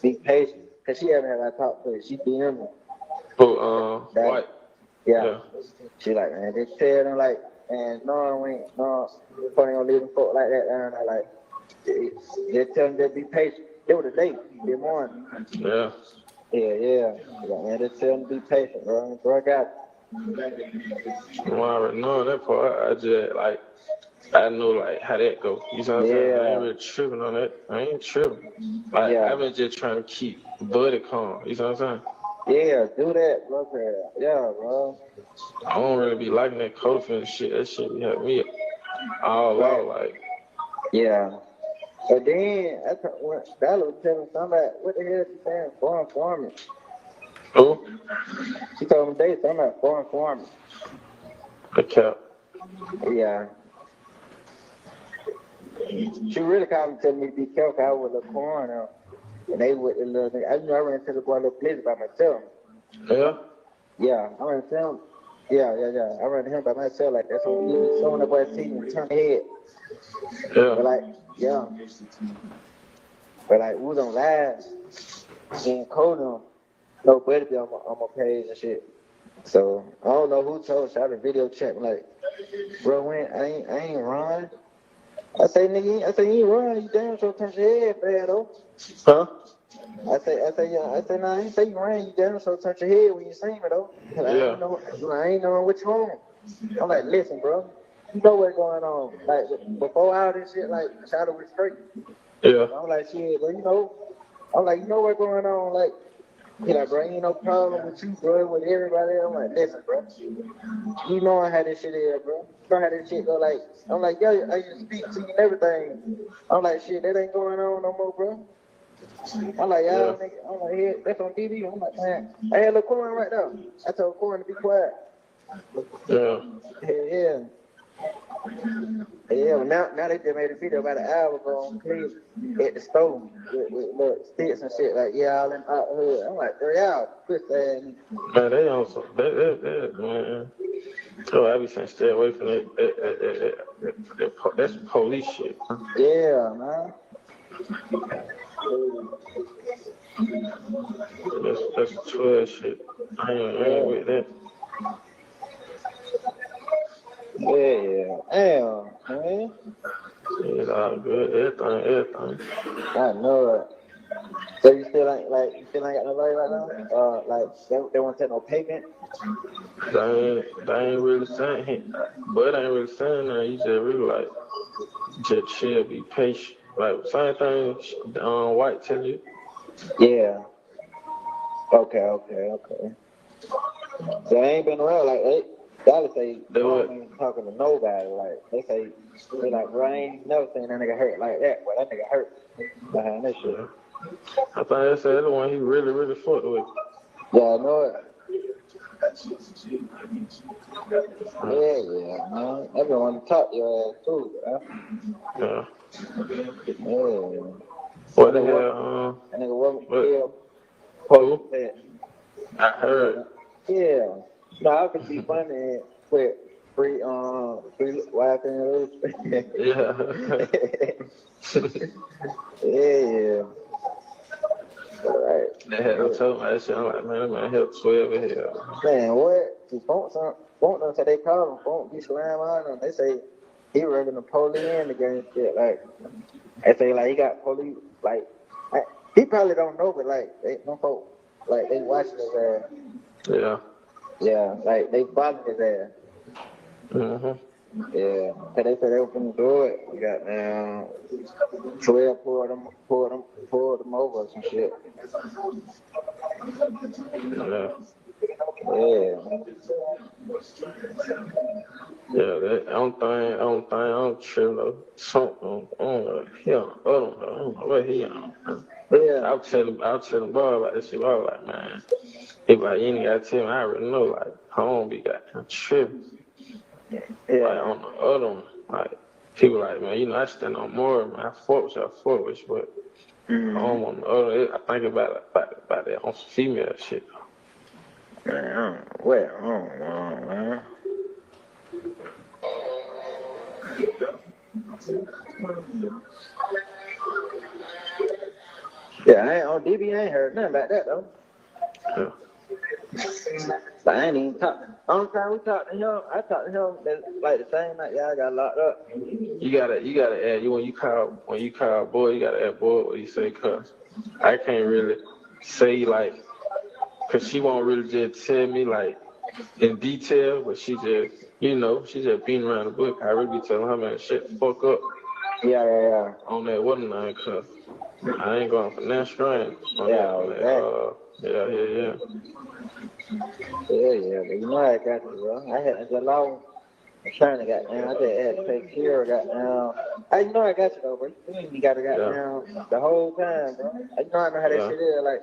[SPEAKER 9] be patient, cause she haven't had I talked to her. She DM me.
[SPEAKER 3] But White.
[SPEAKER 9] Yeah. She like, man, just tell them like, and no, funny gonna leave them folk like that, and I like, just tell them to be patient. It was a day, good morning.
[SPEAKER 3] Yeah.
[SPEAKER 9] Yeah. Like, man, just tell them to be patient, bro. Bro, I got it.
[SPEAKER 3] I already know that part. I just like I know like how that go. You know what I'm saying? I ain't really tripping on that. I ain't tripping. Like I've been just trying to keep Buddy calm. You know what I'm saying?
[SPEAKER 9] Yeah, do that, bro. Yeah, bro.
[SPEAKER 3] I don't really be liking that coffee and shit. That shit be having me up. all out, like,
[SPEAKER 9] Yeah. But then I when Dollar was telling somebody, what the hell she saying? Foreign farming.
[SPEAKER 3] who?
[SPEAKER 9] She told me they something about foreign farming.
[SPEAKER 3] The cap.
[SPEAKER 9] Yeah. She really called me telling me to be careful. I was a corner. And they would, I ran into the boy little place by myself.
[SPEAKER 3] Yeah?
[SPEAKER 9] Yeah, I ran into him. Yeah. I ran into him by myself like that's what you be showing the boy see me turn head.
[SPEAKER 3] Yeah.
[SPEAKER 9] But like, yeah. But like, we was on live and coding nobody be on my page and shit. So I don't know who told us. I had a video chat like, bro, when I ain't run. I say, nigga, you ain't run. You damn sure turn your head, bad though.
[SPEAKER 3] Huh?
[SPEAKER 9] I say, nah, I ain't say you ran. You damn sure turn your head when you see me though.
[SPEAKER 3] Yeah.
[SPEAKER 9] I ain't knowing what you on. I'm like, listen, bro, you know what's going on. Like before all this shit, like Shadow was straight.
[SPEAKER 3] Yeah.
[SPEAKER 9] I'm like, shit, but I'm like, you know what's going on, like. He like, bro, ain't no problem with you, bro, with everybody. I'm like, listen, bro, you know how this shit is, bro. You know how this shit go, like, I'm like, yo, I used to speak to you and everything. I'm like, shit, that ain't going on no more, bro. I'm like,
[SPEAKER 3] Yeah.
[SPEAKER 9] y'all, nigga, I'm like, yeah, that's on TV. I'm like, man, I had a little Corin right now. I told Corin to be quiet.
[SPEAKER 3] Yeah.
[SPEAKER 9] Yeah. Yeah, but now they just made a video about an hour ago on Cleveland at the store with little sticks and shit like all in out hood. I'm like, they're out, push that.
[SPEAKER 3] Man, they on some, man. So I be saying stay away from that. That's police shit. Huh?
[SPEAKER 9] Yeah, man.
[SPEAKER 3] That's 12 shit. I ain't with that.
[SPEAKER 9] Yeah. Damn, man.
[SPEAKER 3] It's all good. Everything.
[SPEAKER 9] I know it. So you still ain't got no money right now? Like they won't take no payment?
[SPEAKER 3] They ain't really saying, but ain't really saying that. You just really like, just chill, be patient. Like, same thing White tell you.
[SPEAKER 9] Yeah. Okay. So they ain't been around like gotta say
[SPEAKER 3] Do it.
[SPEAKER 9] Rome ain't talking to nobody. Like they like, bro, I ain't never seen that nigga hurt like that. Well, that nigga hurt behind that shit.
[SPEAKER 3] Yeah. I think that's the other one he really fucked with.
[SPEAKER 9] Yeah, I know it. Yeah, man. Everyone talk your ass too, bro.
[SPEAKER 3] Yeah.
[SPEAKER 9] Yeah.
[SPEAKER 3] What the hell?
[SPEAKER 9] That nigga wasn't
[SPEAKER 3] What?
[SPEAKER 9] killed.
[SPEAKER 3] Who?
[SPEAKER 9] That.
[SPEAKER 3] I heard.
[SPEAKER 9] Yeah. No, I could be funny with free wife and
[SPEAKER 3] Yeah.
[SPEAKER 9] yeah. All right.
[SPEAKER 3] They had no told me that shit. I'm like, man, that man helped 12 in here.
[SPEAKER 9] Man, what? The phone them say they call him, phone be slam on them. They say he running the police in the game shit. Like they say like he got police he probably don't know, but like they no folk like they watching his ass.
[SPEAKER 3] Yeah.
[SPEAKER 9] Yeah, like they following his ass.
[SPEAKER 3] Mm-hmm.
[SPEAKER 9] Yeah, so they said they were gonna do it. We got now 12 pulled them over or some shit.
[SPEAKER 3] Yeah.
[SPEAKER 9] Yeah.
[SPEAKER 3] Yeah, that I don't trip though. Something, I don't know. I don't know what he on.
[SPEAKER 9] Yeah.
[SPEAKER 3] I'll tell him boy about this shit. I was like, man, he like, you ain't gotta tell me. I already know, like, home be got him tripping.
[SPEAKER 9] Yeah.
[SPEAKER 3] Like, on the other one, like, people like, man, I stand on more, man. I fought with you, but home on the other, I think about that on some female shit.
[SPEAKER 9] Man, well, I don't know, man. Yeah, I ain't on DB. I ain't heard nothing about that though.
[SPEAKER 3] Yeah.
[SPEAKER 9] But I ain't even talk. Only time we talked to him, I talked to him like the same night y'all got locked up.
[SPEAKER 3] You gotta add when you call boy, you gotta add boy what you say cuz I can't really say like cause she won't really just tell me like in detail, but she just beating around the bush. I really be telling her man shit the fuck up
[SPEAKER 9] Yeah.
[SPEAKER 3] on that water line cuz I ain't going for that strand on
[SPEAKER 9] Yeah,
[SPEAKER 3] that
[SPEAKER 9] exactly.
[SPEAKER 3] yeah.
[SPEAKER 9] Yeah, but you know I got you, bro. I had the law. trying to got down. I just had to take care of got down. I know I got you though, bro. You got to got down the whole time, bro. I know how that shit is. Like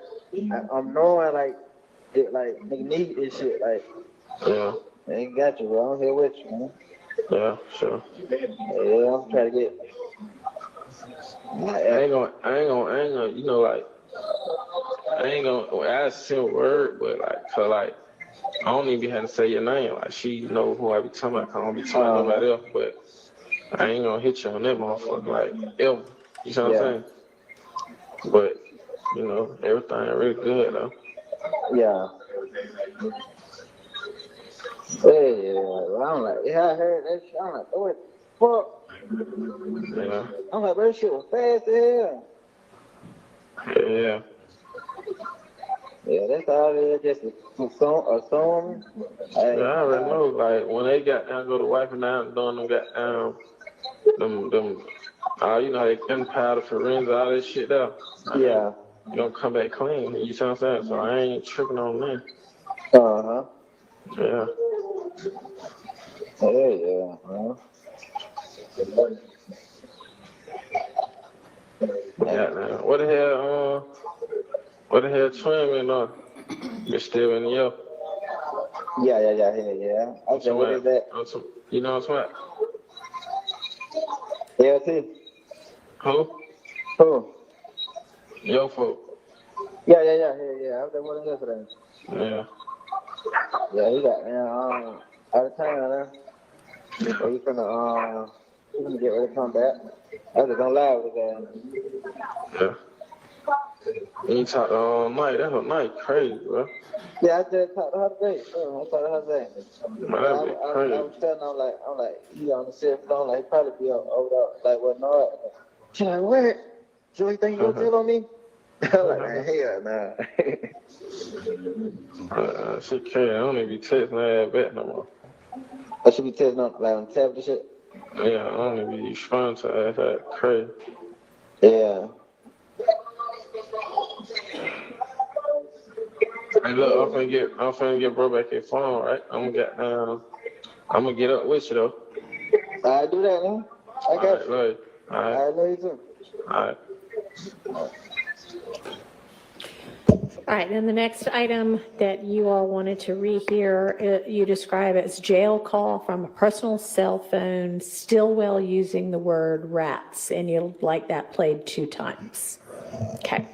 [SPEAKER 9] I'm knowing like nigga need this shit. Like I ain't got you, bro. I'm here with you, man.
[SPEAKER 3] Yeah, sure.
[SPEAKER 9] Yeah, I'm trying to get.
[SPEAKER 3] I ain't gonna, you know, like, I ain't gonna ask a word, but like, cause like, I don't even have to say your name. Like, she know who I be talking about. 'Cause I don't be talking about nobody else, but I ain't gonna hit you on that motherfucker, like, ever. You know what I'm saying? But, you know, everything really good, though.
[SPEAKER 9] Yeah. Yeah, well, I'm like, yeah, I heard that shit. I'm like, what the fuck?
[SPEAKER 3] Yeah.
[SPEAKER 9] I'm like, bro, that shit was fast as hell.
[SPEAKER 3] Yeah.
[SPEAKER 9] Yeah, that's all it is, just a song.
[SPEAKER 3] Yeah, I already know, like, when they got down, go to wiping down and doing them got down, them, you know, they gunpowder, forensic, all that shit there.
[SPEAKER 9] Yeah.
[SPEAKER 3] You don't come back clean, you see what I'm saying? So I ain't tripping on that.
[SPEAKER 9] Uh-huh.
[SPEAKER 3] Yeah.
[SPEAKER 9] Yeah, man.
[SPEAKER 3] Yeah, man. What the hell Twin on? You're still in the yo.
[SPEAKER 9] Yeah. I said, what is that?
[SPEAKER 3] You know what I'm
[SPEAKER 9] LT.
[SPEAKER 3] Who?
[SPEAKER 9] Who?
[SPEAKER 3] Yo, folk.
[SPEAKER 9] Yeah. I was at one yesterday.
[SPEAKER 3] Yeah.
[SPEAKER 9] Yeah, he got out of town now. So he finna get ready to come back. I was just gonna lie with his ass.
[SPEAKER 3] Yeah. You talked all night. That whole night crazy, bro.
[SPEAKER 9] Yeah, I just talked to her today. I talked to her today.
[SPEAKER 3] Man, that be crazy.
[SPEAKER 9] I was telling her, I'm like, he on the cell phone, like, he probably be over there, like, what, not? She like, what? So you think you gonna tell on me? I'm like, man, hell nah.
[SPEAKER 3] She crazy. I don't even be texting her back no more.
[SPEAKER 9] I should be telling on, like, on tab and shit.
[SPEAKER 3] Yeah, I don't even be responding to her. That crazy.
[SPEAKER 9] Yeah.
[SPEAKER 3] Hey, look, I'm finna get bro back his phone, right? I'm gonna get up with you though.
[SPEAKER 9] I do that, man. I got you.
[SPEAKER 3] Right. All
[SPEAKER 9] I know you too.
[SPEAKER 3] right.
[SPEAKER 2] All right, and the next item that you all wanted to rehear, you describe as jail call from a personal cell phone, Stillwell using the word rats, and you'd like that played 2 times. Okay.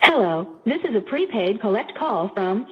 [SPEAKER 10] Hello, this is a prepaid collect call from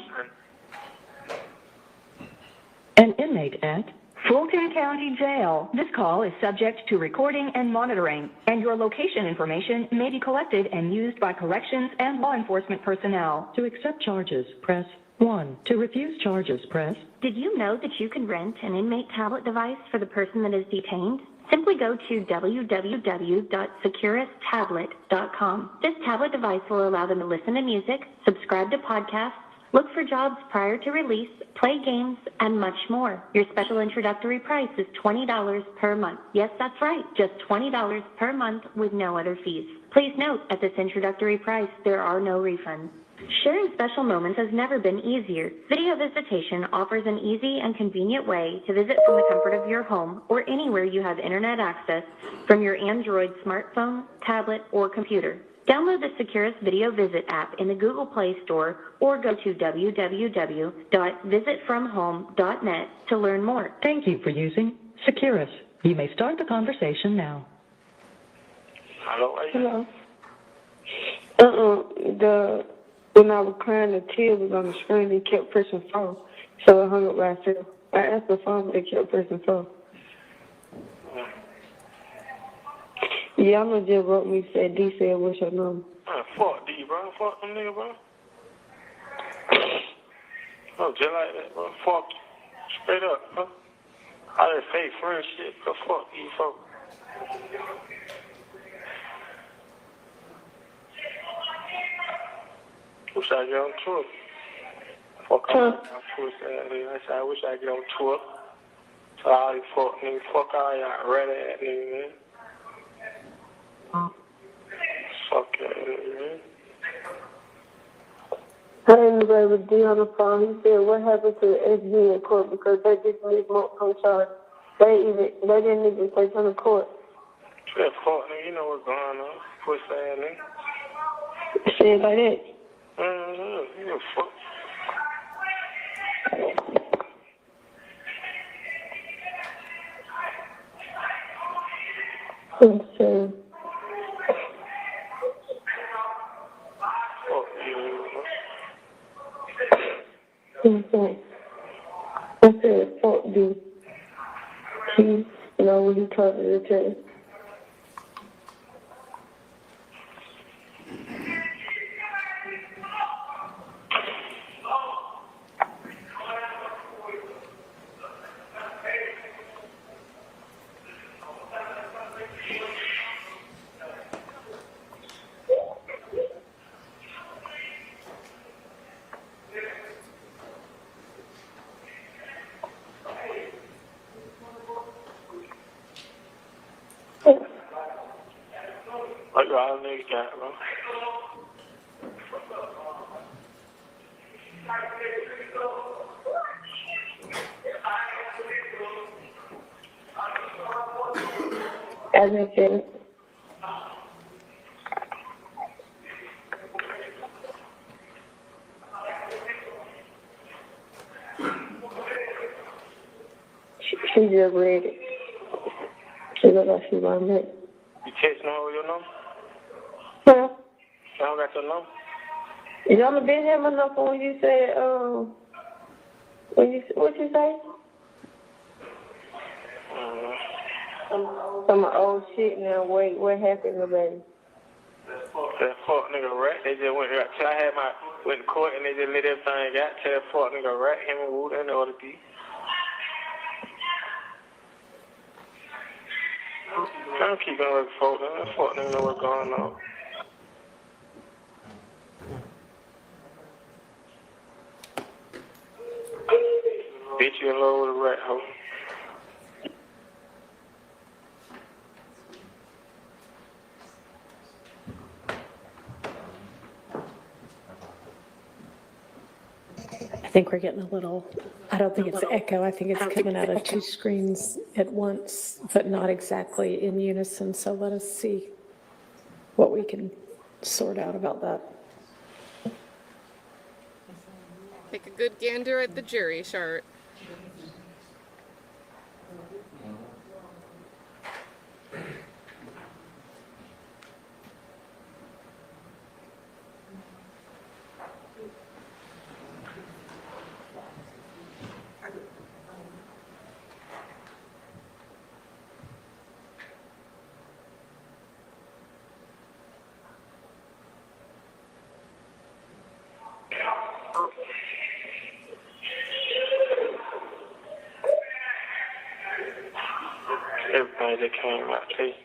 [SPEAKER 10] an inmate at Fulton County Jail. This call is subject to recording and monitoring, and your location information may be collected and used by corrections and law enforcement personnel.
[SPEAKER 11] To accept charges, press 1. To refuse charges, press.
[SPEAKER 12] Did you know that you can rent an inmate tablet device for the person that is detained? Simply go to www.securistablet.com. This tablet device will allow them to listen to music, subscribe to podcasts, look for jobs prior to release, play games, and much more. Your special introductory price is $20 per month. Yes, that's right, just $20 per month with no other fees. Please note, at this introductory price, there are no refunds. Sharing special moments has never been easier. Video visitation offers an easy and convenient way to visit from the comfort of your home or anywhere you have internet access from your Android smartphone, tablet, or computer. Download the Securus Video Visit app in the Google Play Store or go to www.visitfromhome.net to learn more.
[SPEAKER 11] Thank you for using Securus. You may start the conversation now.
[SPEAKER 13] Hello. When I was crying, the tears was on the screen. They kept pressing phone, so I hung up by myself. I asked the phone, but they kept pressing phone. Yeah, I'm gonna just wrote me, said D said, what's your number?
[SPEAKER 3] Man, fuck D, bro. Fuck them nigga, bro. Oh, just like that, bro. Fuck you. Straight up, bro. All that fake friend shit, bro. Fuck these folks. Wish I get on tour. Fuck all that pussy ass nigga. I said, I wish I get on tour. So all these fuck niggas, fuck all y'all red ass niggas, man. Fuck that nigga, man.
[SPEAKER 13] I interviewed with D on the phone. He said, what happened to the SB in court because they just need more on charge. They didn't even take on the court.
[SPEAKER 3] That fuck nigga, you know what's going on. Pussy ass nigga.
[SPEAKER 13] Shit like that.
[SPEAKER 3] You know fuck.
[SPEAKER 13] Okay.
[SPEAKER 3] Fuck you, bro.
[SPEAKER 13] Okay. I said, fuck D. He, when he talked to the attorney.
[SPEAKER 3] Like all niggas got, bro.
[SPEAKER 13] As I said, she just read it. She looked like she wanted it.
[SPEAKER 3] You texting her with your number?
[SPEAKER 13] Huh?
[SPEAKER 3] I don't got your number?
[SPEAKER 13] Y'all been having enough when you said, what you say? Some old shit now. Wait, what happened to baby?
[SPEAKER 3] That fuck nigga rat, they just went till I went to court and they just let everything got to that fuck nigga rat, him and Wood and the other D. I don't keep going with folks, man. That fuck nigga know what's going on. Bitch, you in love with a rat, hoe.
[SPEAKER 2] I think we're getting a little, I don't think it's echo. I think it's coming out of two screens at once, but not exactly in unison. So let us see what we can sort out about that.
[SPEAKER 1] Take a good gander at the jury chart.
[SPEAKER 3] Everything that came out today.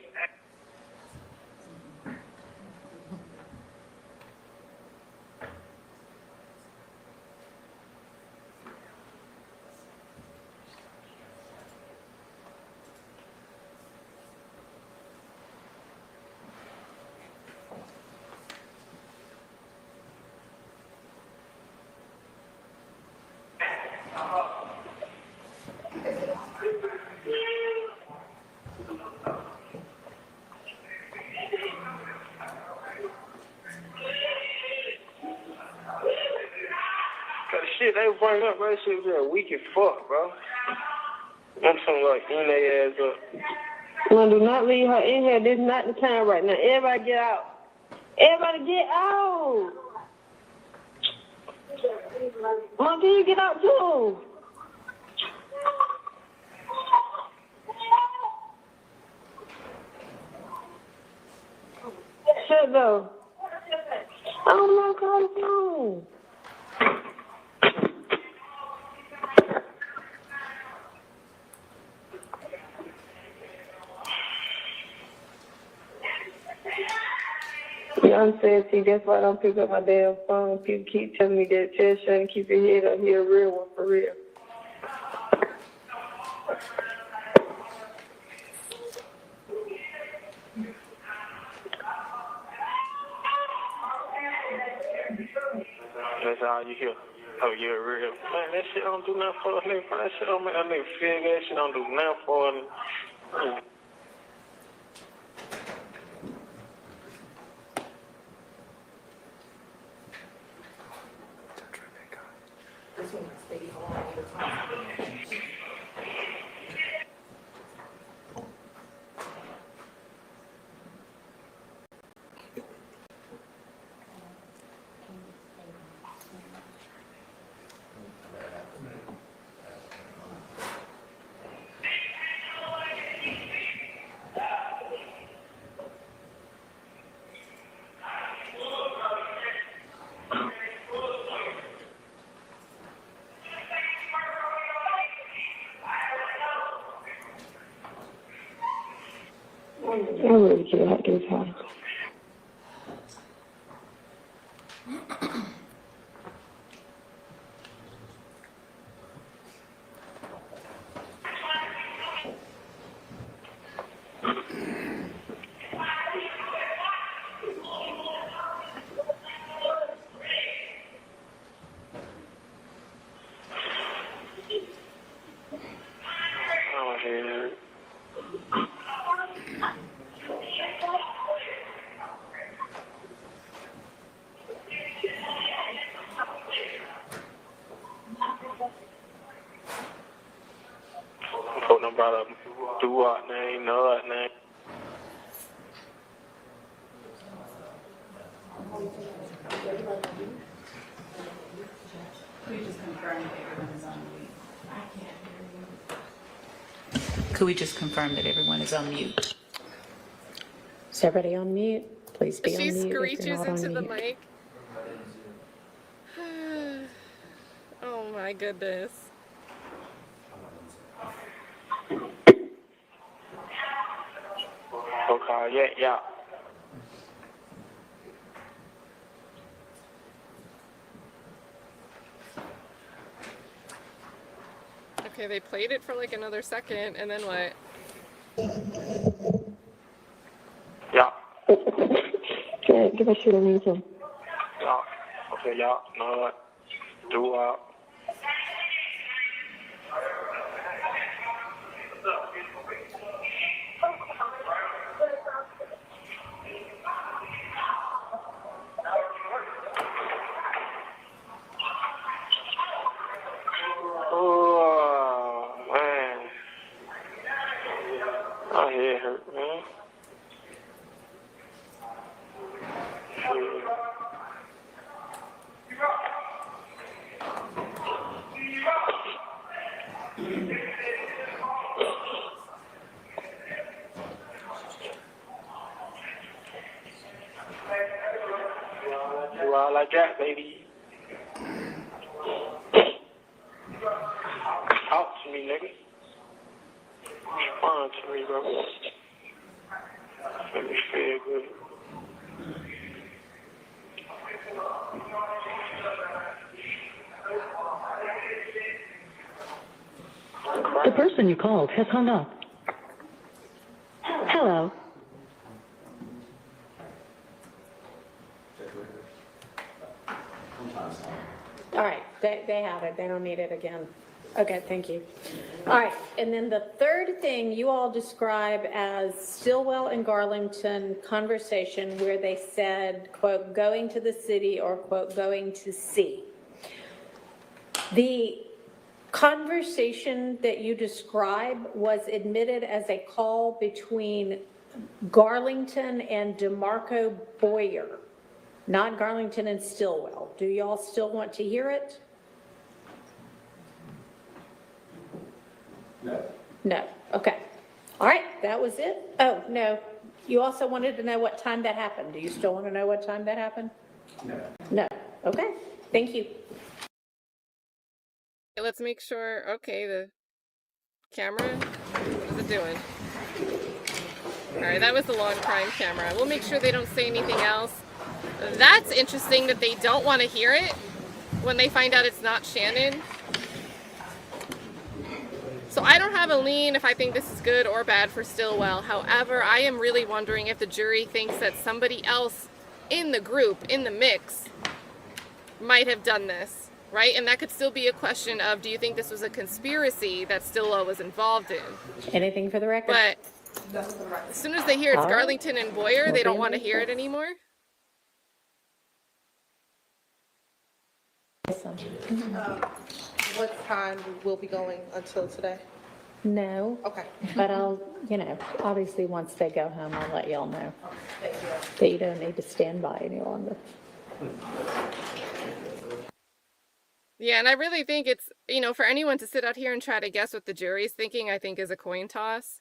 [SPEAKER 3] Shit, they bring up, bro. That shit was just weak as fuck, bro. I'm talking like, eating their ass up.
[SPEAKER 13] Well, do not leave her in here. This is not the time right now. Everybody get out. Everybody get out. Mom, can you get out too? Shut though. I don't know how to phone. Yeah, I'm saying, see, that's why I don't pick up my damn phone. People keep telling me that, tell Shane, keep your head up, he a real one for real.
[SPEAKER 3] That's all you hear. Oh, you're real. Man, that shit don't do nothing for a nigga. That shit don't make a nigga feel good. That shit don't do nothing for a nigga.
[SPEAKER 13] I really can't like this house.
[SPEAKER 3] Oh, hell. Folk done brought up do-wop name, no-wop name.
[SPEAKER 6] Could we just confirm that everyone is on mute?
[SPEAKER 2] Is everybody on mute? Please be
[SPEAKER 1] She
[SPEAKER 2] on mute if
[SPEAKER 1] screeches
[SPEAKER 2] you're not
[SPEAKER 1] into
[SPEAKER 2] on
[SPEAKER 1] the
[SPEAKER 2] mute.
[SPEAKER 1] mic. Oh my goodness.
[SPEAKER 3] Okay, yeah.
[SPEAKER 1] Okay, they played it for like another second, and then what?
[SPEAKER 3] Yeah.
[SPEAKER 13] Yeah, give a shit on me too.
[SPEAKER 3] Yeah. Okay, yeah. No-wop. Do-wop. Oh, man. My head hurt, man. You all like that, baby. Talk to me, nigga. Respond to me, bro. Make me feel good.
[SPEAKER 11] The person you called has hung up.
[SPEAKER 12] Hello.
[SPEAKER 2] All right, they have it. They don't need it again. Okay, thank you. All right, and then the third thing you all describe as Stillwell and Garlington conversation where they said, quote, going to the city or, quote, going to see. The conversation that you describe was admitted as a call between Garlington and DeMarco Boyer, not Garlington and Stillwell. Do y'all still want to hear it?
[SPEAKER 8] No.
[SPEAKER 2] No, okay. All right, that was it. Oh, no, You also wanted to know what time that happened. Do you still want to know what time that happened?
[SPEAKER 8] No.
[SPEAKER 2] No. Okay, thank you.
[SPEAKER 1] Let's make sure. Okay, the camera, what is it doing? All right, that was the long crime camera. We'll make sure they don't say anything else. That's interesting that they don't want to hear it when they find out it's not Shannon. So I don't have a lean if I think this is good or bad for Stillwell. However, I am really wondering if the jury thinks that somebody else in the group, in the mix, might have done this, right? And that could still be a question of, do you think this was a conspiracy that Stillwell was involved in?
[SPEAKER 2] Anything for the record?
[SPEAKER 1] But as soon as they hear it's
[SPEAKER 2] All right.
[SPEAKER 1] Garlington and Boyer, they don't want to hear it anymore.
[SPEAKER 5] What time we'll be going until today?
[SPEAKER 2] No,
[SPEAKER 5] Okay.
[SPEAKER 2] but I'll, obviously, once they go home, I'll let y'all know
[SPEAKER 5] Thank you.
[SPEAKER 2] that you don't need to stand by any longer.
[SPEAKER 1] Yeah, and I really think it's, for anyone to sit out here and try to guess what the jury's thinking, I think is a coin toss.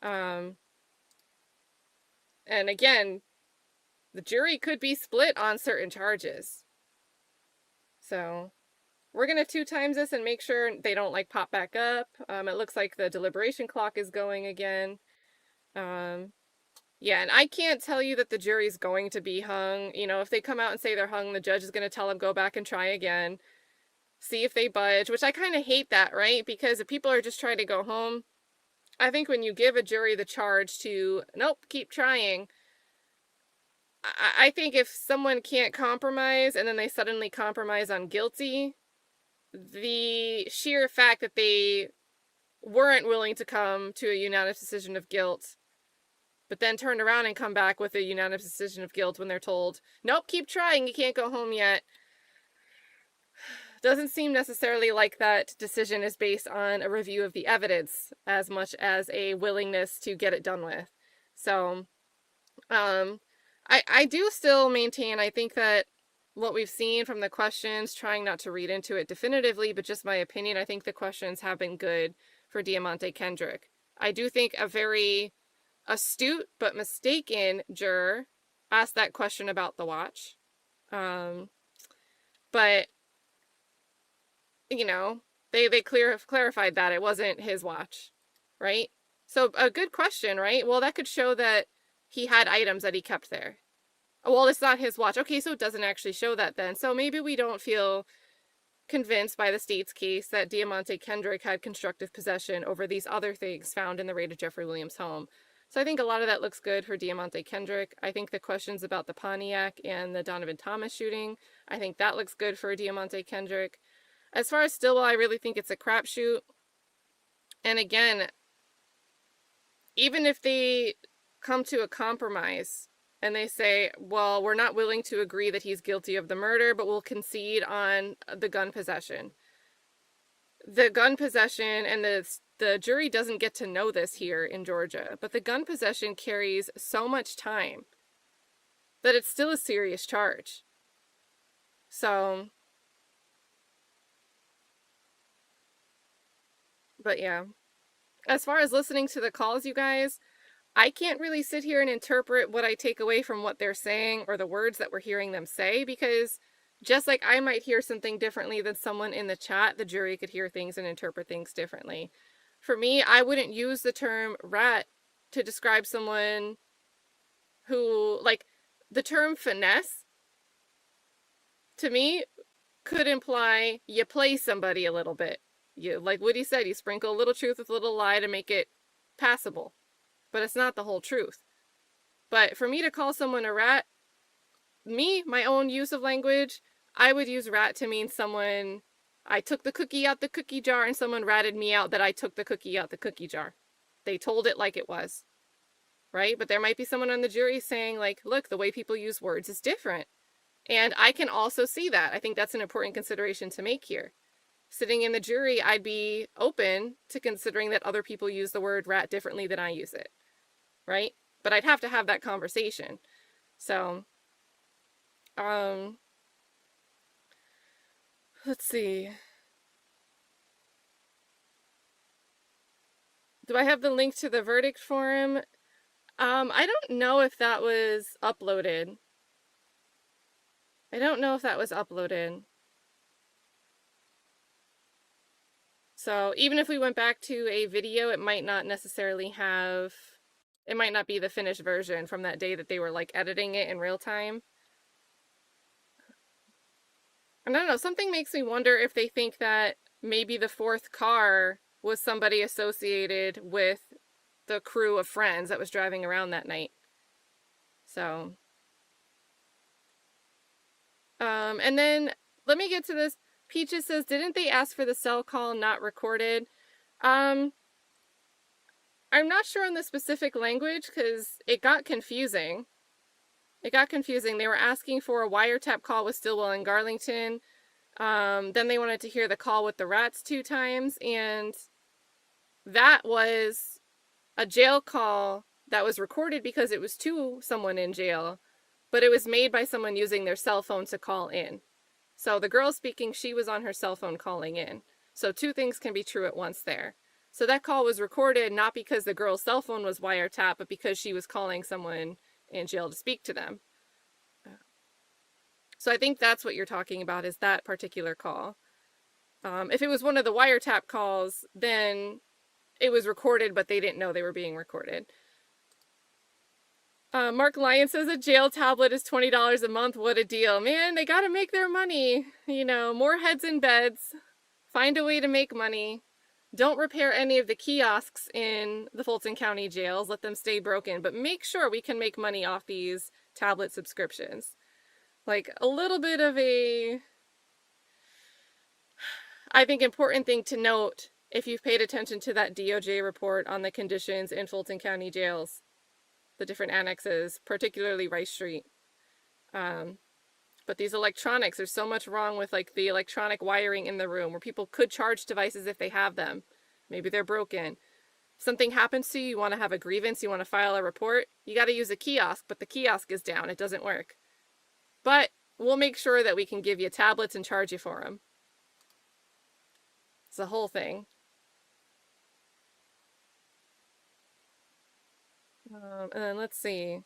[SPEAKER 1] And again, the jury could be split on certain charges. So we're going to 2 times this and make sure they don't pop back up. It looks like the deliberation clock is going again. Yeah, and I can't tell you that the jury's going to be hung. If they come out and say they're hung, the judge is going to tell them go back and try again. See if they budge, which I kind of hate that, right? Because if people are just trying to go home, I think when you give a jury the charge to, nope, keep trying, I think if someone can't compromise and then they suddenly compromise on guilty, the sheer fact that they weren't willing to come to a unanimous decision of guilt, but then turned around and come back with a unanimous decision of guilt when they're told, nope, keep trying, you can't go home yet, doesn't seem necessarily like that decision is based on a review of the evidence as much as a willingness to get it done with. So, I do still maintain, I think that what we've seen from the questions, trying not to read into it definitively, but just my opinion, I think the questions have been good for Diamante Kendrick. I do think a very astute but mistaken juror asked that question about the watch. But they clarified that it wasn't his watch, right? So a good question, right? Well, that could show that he had items that he kept there. Well, it's not his watch. Okay, so it doesn't actually show that then. So maybe we don't feel convinced by the state's case that Diamante Kendrick had constructive possession over these other things found in the raid of Jeffrey Williams' home. So I think a lot of that looks good for Diamante Kendrick. I think the questions about the Pontiac and the Donovan Thomas shooting, I think that looks good for Diamante Kendrick. As far as Stillwell, I really think it's a crapshoot. And again, even if they come to a compromise and they say, well, we're not willing to agree that he's guilty of the murder, but we'll concede on the gun possession. The gun possession, and the jury doesn't get to know this here in Georgia, but the gun possession carries so much time that it's still a serious charge. So, but yeah, as far as listening to the calls, you guys, I can't really sit here and interpret what I take away from what they're saying or the words that we're hearing them say, because just like I might hear something differently than someone in the chat, the jury could hear things and interpret things differently. For me, I wouldn't use the term rat to describe someone who, the term finesse, to me, could imply you play somebody a little bit. You, like Woody said, you sprinkle a little truth with a little lie to make it passable. But it's not the whole truth. But for me to call someone a rat, my own use of language, I would use rat to mean someone, I took the cookie out the cookie jar and someone ratted me out that I took the cookie out the cookie jar. They told it like it was, right? But there might be someone on the jury saying, look, the way people use words is different. And I can also see that. I think that's an important consideration to make here. Sitting in the jury, I'd be open to considering that other people use the word rat differently than I use it, right? But I'd have to have that conversation. So, let's see. Do I have the link to the verdict form? I don't know if that was uploaded. I don't know if that was uploaded. So even if we went back to a video, it might not necessarily have, it might not be the finished version from that day that they were like editing it in real time. I don't know, something makes me wonder if they think that maybe the fourth car was somebody associated with the crew of friends that was driving around that night. So, and then let me get to this. Peaches says, didn't they ask for the cell call not recorded? I'm not sure on the specific language because it got confusing. It got confusing. They were asking for a wiretap call with Stillwell and Garlington. Then they wanted to hear the call with the rats 2 times, and that was a jail call that was recorded because it was to someone in jail, but it was made by someone using their cell phone to call in. So the girl speaking, she was on her cell phone calling in. So 2 things can be true at once there. So that call was recorded not because the girl's cell phone was wiretapped, but because she was calling someone in jail to speak to them. So I think that's what you're talking about, is that particular call. If it was one of the wiretap calls, then it was recorded, but they didn't know they were being recorded. Mark Lyon says a jail tablet is $20 a month. What a deal. Man, they got to make their money. You know, more heads in beds. Find a way to make money. Don't repair any of the kiosks in the Fulton County jails. Let them stay broken. But make sure we can make money off these tablet subscriptions. Like, a little bit of a, I think, important thing to note if you've paid attention to that DOJ report on the conditions in Fulton County jails, the different annexes, particularly Rice Street. But these electronics, there's so much wrong with like the electronic wiring in the room where people could charge devices if they have them. Maybe they're broken. If something happens to you, you want to have a grievance, you want to file a report, you got to use a kiosk, but the kiosk is down. It doesn't work. But we'll make sure that we can give you tablets and charge you for them. It's the whole thing. And then let's see.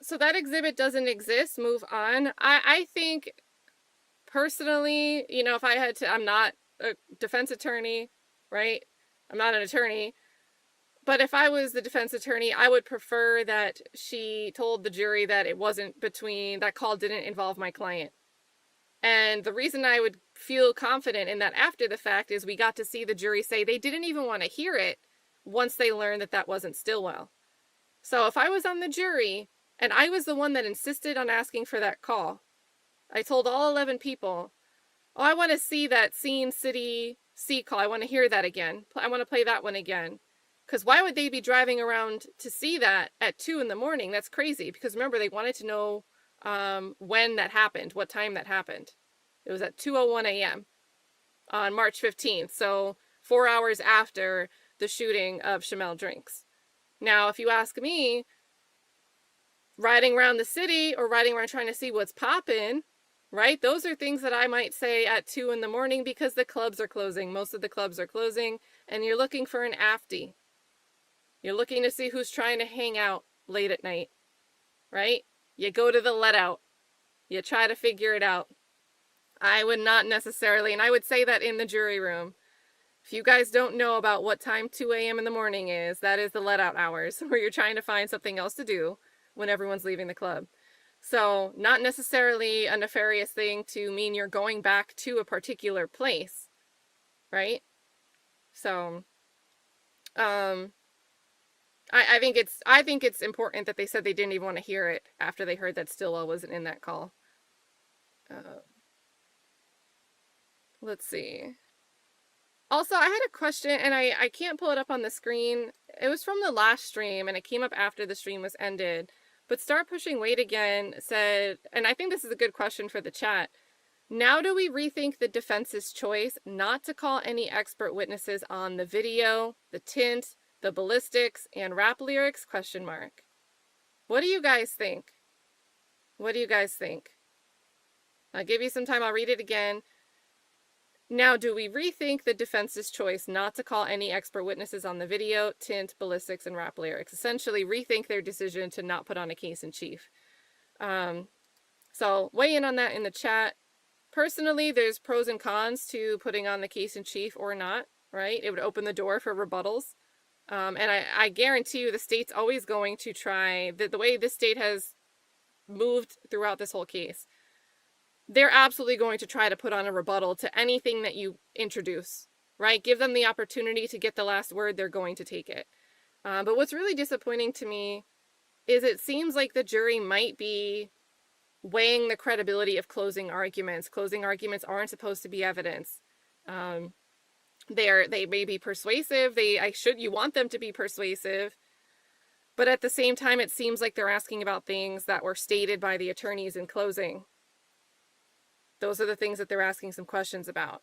[SPEAKER 1] So that exhibit doesn't exist. Move on. I think personally, you know, if I had to, I'm not a defense attorney, right? I'm not an attorney. But if I was the defense attorney, I would prefer that she told the jury that it wasn't between, that call didn't involve my client. And the reason I would feel confident in that after the fact is we got to see the jury say they didn't even want to hear it once they learned that that wasn't Stillwell. So if I was on the jury and I was the one that insisted on asking for that call, I told all 11 people, oh, I want to see that Scene City C call. I want to hear that again. I want to play that one again. Because why would they be driving around to see that at 2 in the morning? That's crazy. Because remember, they wanted to know when that happened, what time that happened. It was at 2:01 a.m. on March 15th. So 4 hours after the shooting of Shamel Drinks. Now, if you ask me, riding around the city or riding around trying to see what's poppin', right? Those are things that I might say at 2 in the morning because the clubs are closing. Most of the clubs are closing, and you're looking for an afty. You're looking to see who's trying to hang out late at night, right? You go to the let out. You try to figure it out. I would not necessarily, and I would say that in the jury room. If you guys don't know about what time 2 a.m. in the morning is, that is the let out hours where you're trying to find something else to do when everyone's leaving the club. So not necessarily a nefarious thing to mean you're going back to a particular place, right? So, I think it's important that they said they didn't even want to hear it after they heard that Stillwell wasn't in that call. Let's see. Also, I had a question, and I can't pull it up on the screen. It was from the last stream, and it came up after the stream was ended. But Start Pushing Weight Again said, and I think this is a good question for the chat, now do we rethink the defense's choice not to call any expert witnesses on the video, the tint, the ballistics, and rap lyrics? ? What do you guys think? What do you guys think? I'll give you some time. I'll read it again. Now, do we rethink the defense's choice not to call any expert witnesses on the video, tint, ballistics, and rap lyrics? Essentially, rethink their decision to not put on a case in chief. So weigh in on that in the chat. Personally, there's pros and cons to putting on the case in chief or not, right? It would open the door for rebuttals. And I guarantee you the state's always going to try, the way this state has moved throughout this whole case, they're absolutely going to try to put on a rebuttal to anything that you introduce, right? Give them the opportunity to get the last word, they're going to take it. But what's really disappointing to me is it seems like the jury might be weighing the credibility of closing arguments. Closing arguments aren't supposed to be evidence. They may be persuasive. You want them to be persuasive, but at the same time, it seems like they're asking about things that were stated by the attorneys in closing. Those are the things that they're asking some questions about.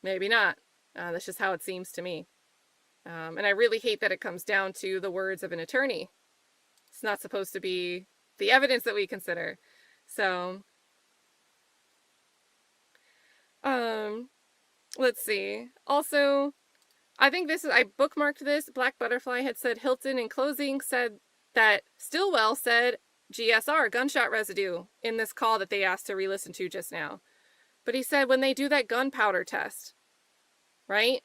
[SPEAKER 1] Maybe not. That's just how it seems to me. And I really hate that it comes down to the words of an attorney. It's not supposed to be the evidence that we consider. So, let's see. Also, I think I bookmarked this. Black Butterfly had said Hilton in closing said that Stillwell said GSR, gunshot residue, in this call that they asked to re-listen to just now. But he said when they do that gunpowder test, right?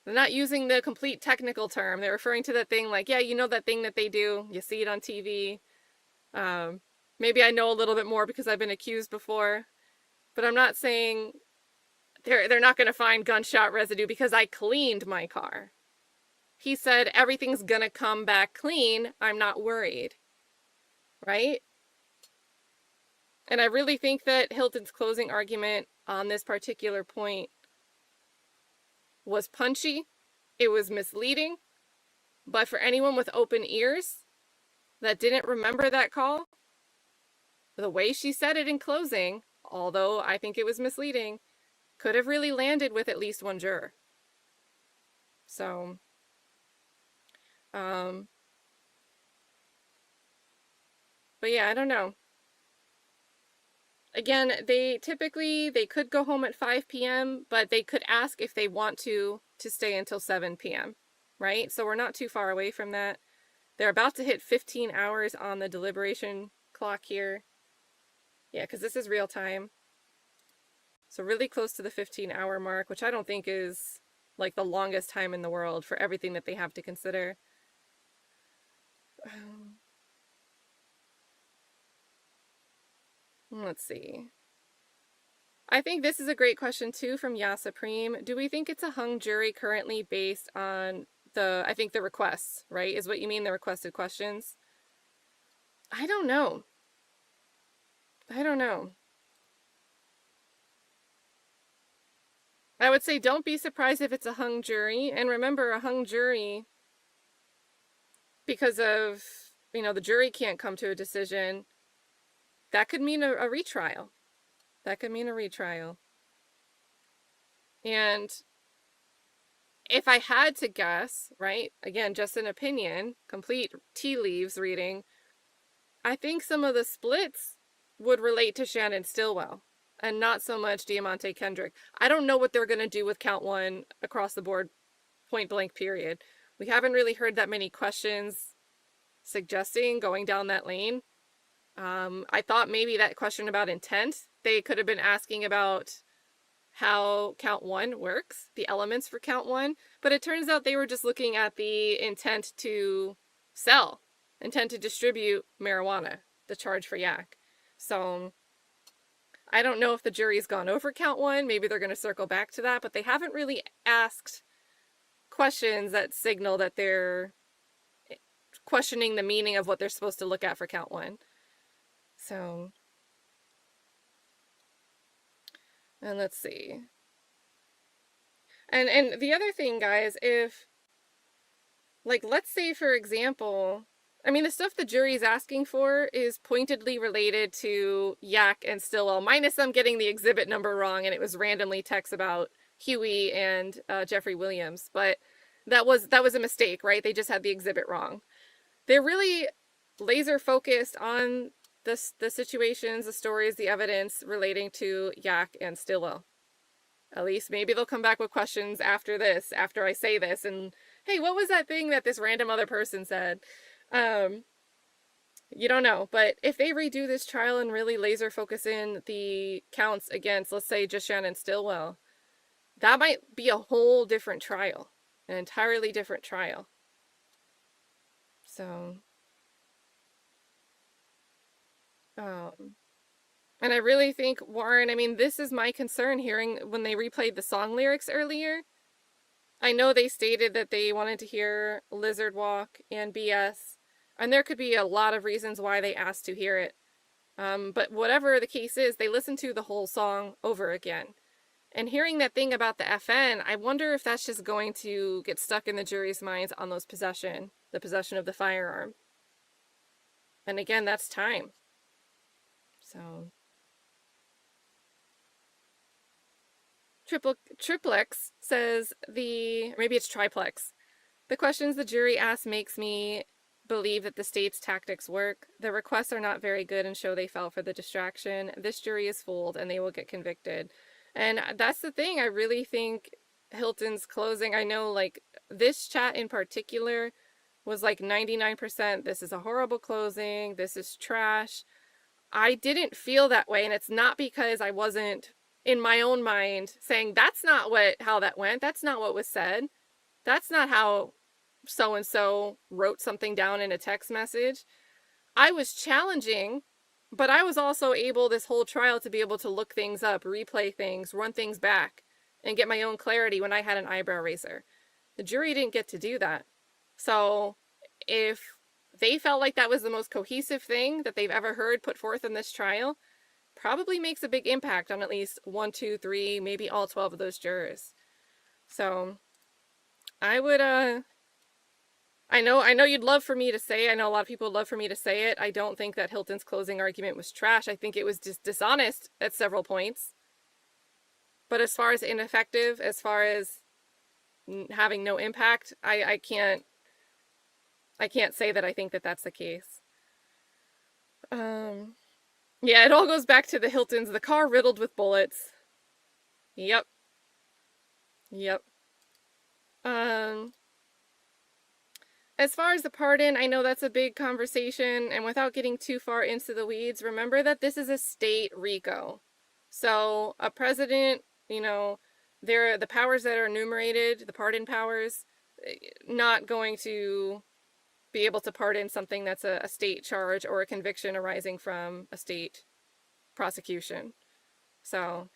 [SPEAKER 1] They're not using the complete technical term. They're referring to that thing like, yeah, you know that thing that they do. You see it on TV. Maybe I know a little bit more because I've been accused before. But I'm not saying they're not going to find gunshot residue because I cleaned my car. He said everything's going to come back clean. I'm not worried. Right? And I really think that Hilton's closing argument on this particular point was punchy. It was misleading. But for anyone with open ears that didn't remember that call, the way she said it in closing, although I think it was misleading, could have really landed with at least one juror. So, but yeah, I don't know. Again, they could go home at 5 p.m., but they could ask if they want to stay until 7 p.m., right? So we're not too far away from that. They're about to hit 15 hours on the deliberation clock here. Yeah, because this is real time. So really close to the 15-hour mark, which I don't think is like the longest time in the world for everything that they have to consider. Let's see. I think this is a great question too from Ya Supreme. Do we think it's a hung jury currently based on the requests, right? Is what you mean, the requested questions? I don't know. I would say don't be surprised if it's a hung jury. And remember, a hung jury, because of, the jury can't come to a decision, that could mean a retrial. And if I had to guess, right, again, just an opinion, complete tea leaves reading, I think some of the splits would relate to Shannon Stillwell and not so much Diamante Kendrick. I don't know what they're going to do with count one across the board, point blank period. We haven't really heard that many questions suggesting going down that lane. I thought maybe that question about intent, they could have been asking about how count one works, the elements for count one, but it turns out they were just looking at the intent to sell, intent to distribute marijuana, the charge for yak. So I don't know if the jury's gone over count one, maybe they're going to circle back to that, but they haven't really asked questions that signal that they're questioning the meaning of what they're supposed to look at for count one. So, and let's see. And the other thing, guys, if, let's say, for example, the stuff the jury is asking for is pointedly related to Yak and Stillwell, minus them getting the exhibit number wrong, and it was randomly text about Huey and Jeffrey Williams. But that was a mistake, right? They just had the exhibit wrong. They're really laser focused on the situations, the stories, the evidence relating to Yak and Stillwell. At least maybe they'll come back with questions after this, after I say this, and hey, what was that thing that this random other person said? You don't know, but if they redo this trial and really laser focus in the counts against, let's say, just Shannon Stillwell, that might be a whole different trial, an entirely different trial. So, and I really think, Warren, I mean, this is my concern hearing when they replayed the song lyrics earlier. I know they stated that they wanted to hear Lizard Walk and BS, and there could be a lot of reasons why they asked to hear it. But whatever the case is, they listened to the whole song over again. And hearing that thing about the FN, I wonder if that's just going to get stuck in the jury's minds on those possession, the possession of the firearm. And again, that's time. So, Triplex says maybe it's triplex. The questions the jury asks makes me believe that the state's tactics work. The requests are not very good and show they fell for the distraction. This jury is fooled and they will get convicted. And that's the thing. I really think Hilton's closing, I know like this chat in particular was like 99%. This is a horrible closing. This is trash. I didn't feel that way. And it's not because I wasn't in my own mind saying that's not how that went. That's not what was said. That's not how so-and-so wrote something down in a text message. I was challenging, but I was also able this whole trial to be able to look things up, replay things, run things back, and get my own clarity when I had an eyebrow raiser. The jury didn't get to do that. So if they felt like that was the most cohesive thing that they've ever heard put forth in this trial, probably makes a big impact on at least 1, 2, 3, maybe all 12 of those jurors. So I would, I know you'd love for me to say, I know a lot of people would love for me to say it. I don't think that Hilton's closing argument was trash. I think it was just dishonest at several points. But as far as ineffective, as far as having no impact, I can't say that I think that that's the case. Yeah, it all goes back to the Hiltons, the car riddled with bullets. Yep. As far as the pardon, I know that's a big conversation, and without getting too far into the weeds, remember that this is a state RICO. So a president, the powers that are enumerated, the pardon powers, not going to be able to pardon something that's a state charge or a conviction arising from a state prosecution. So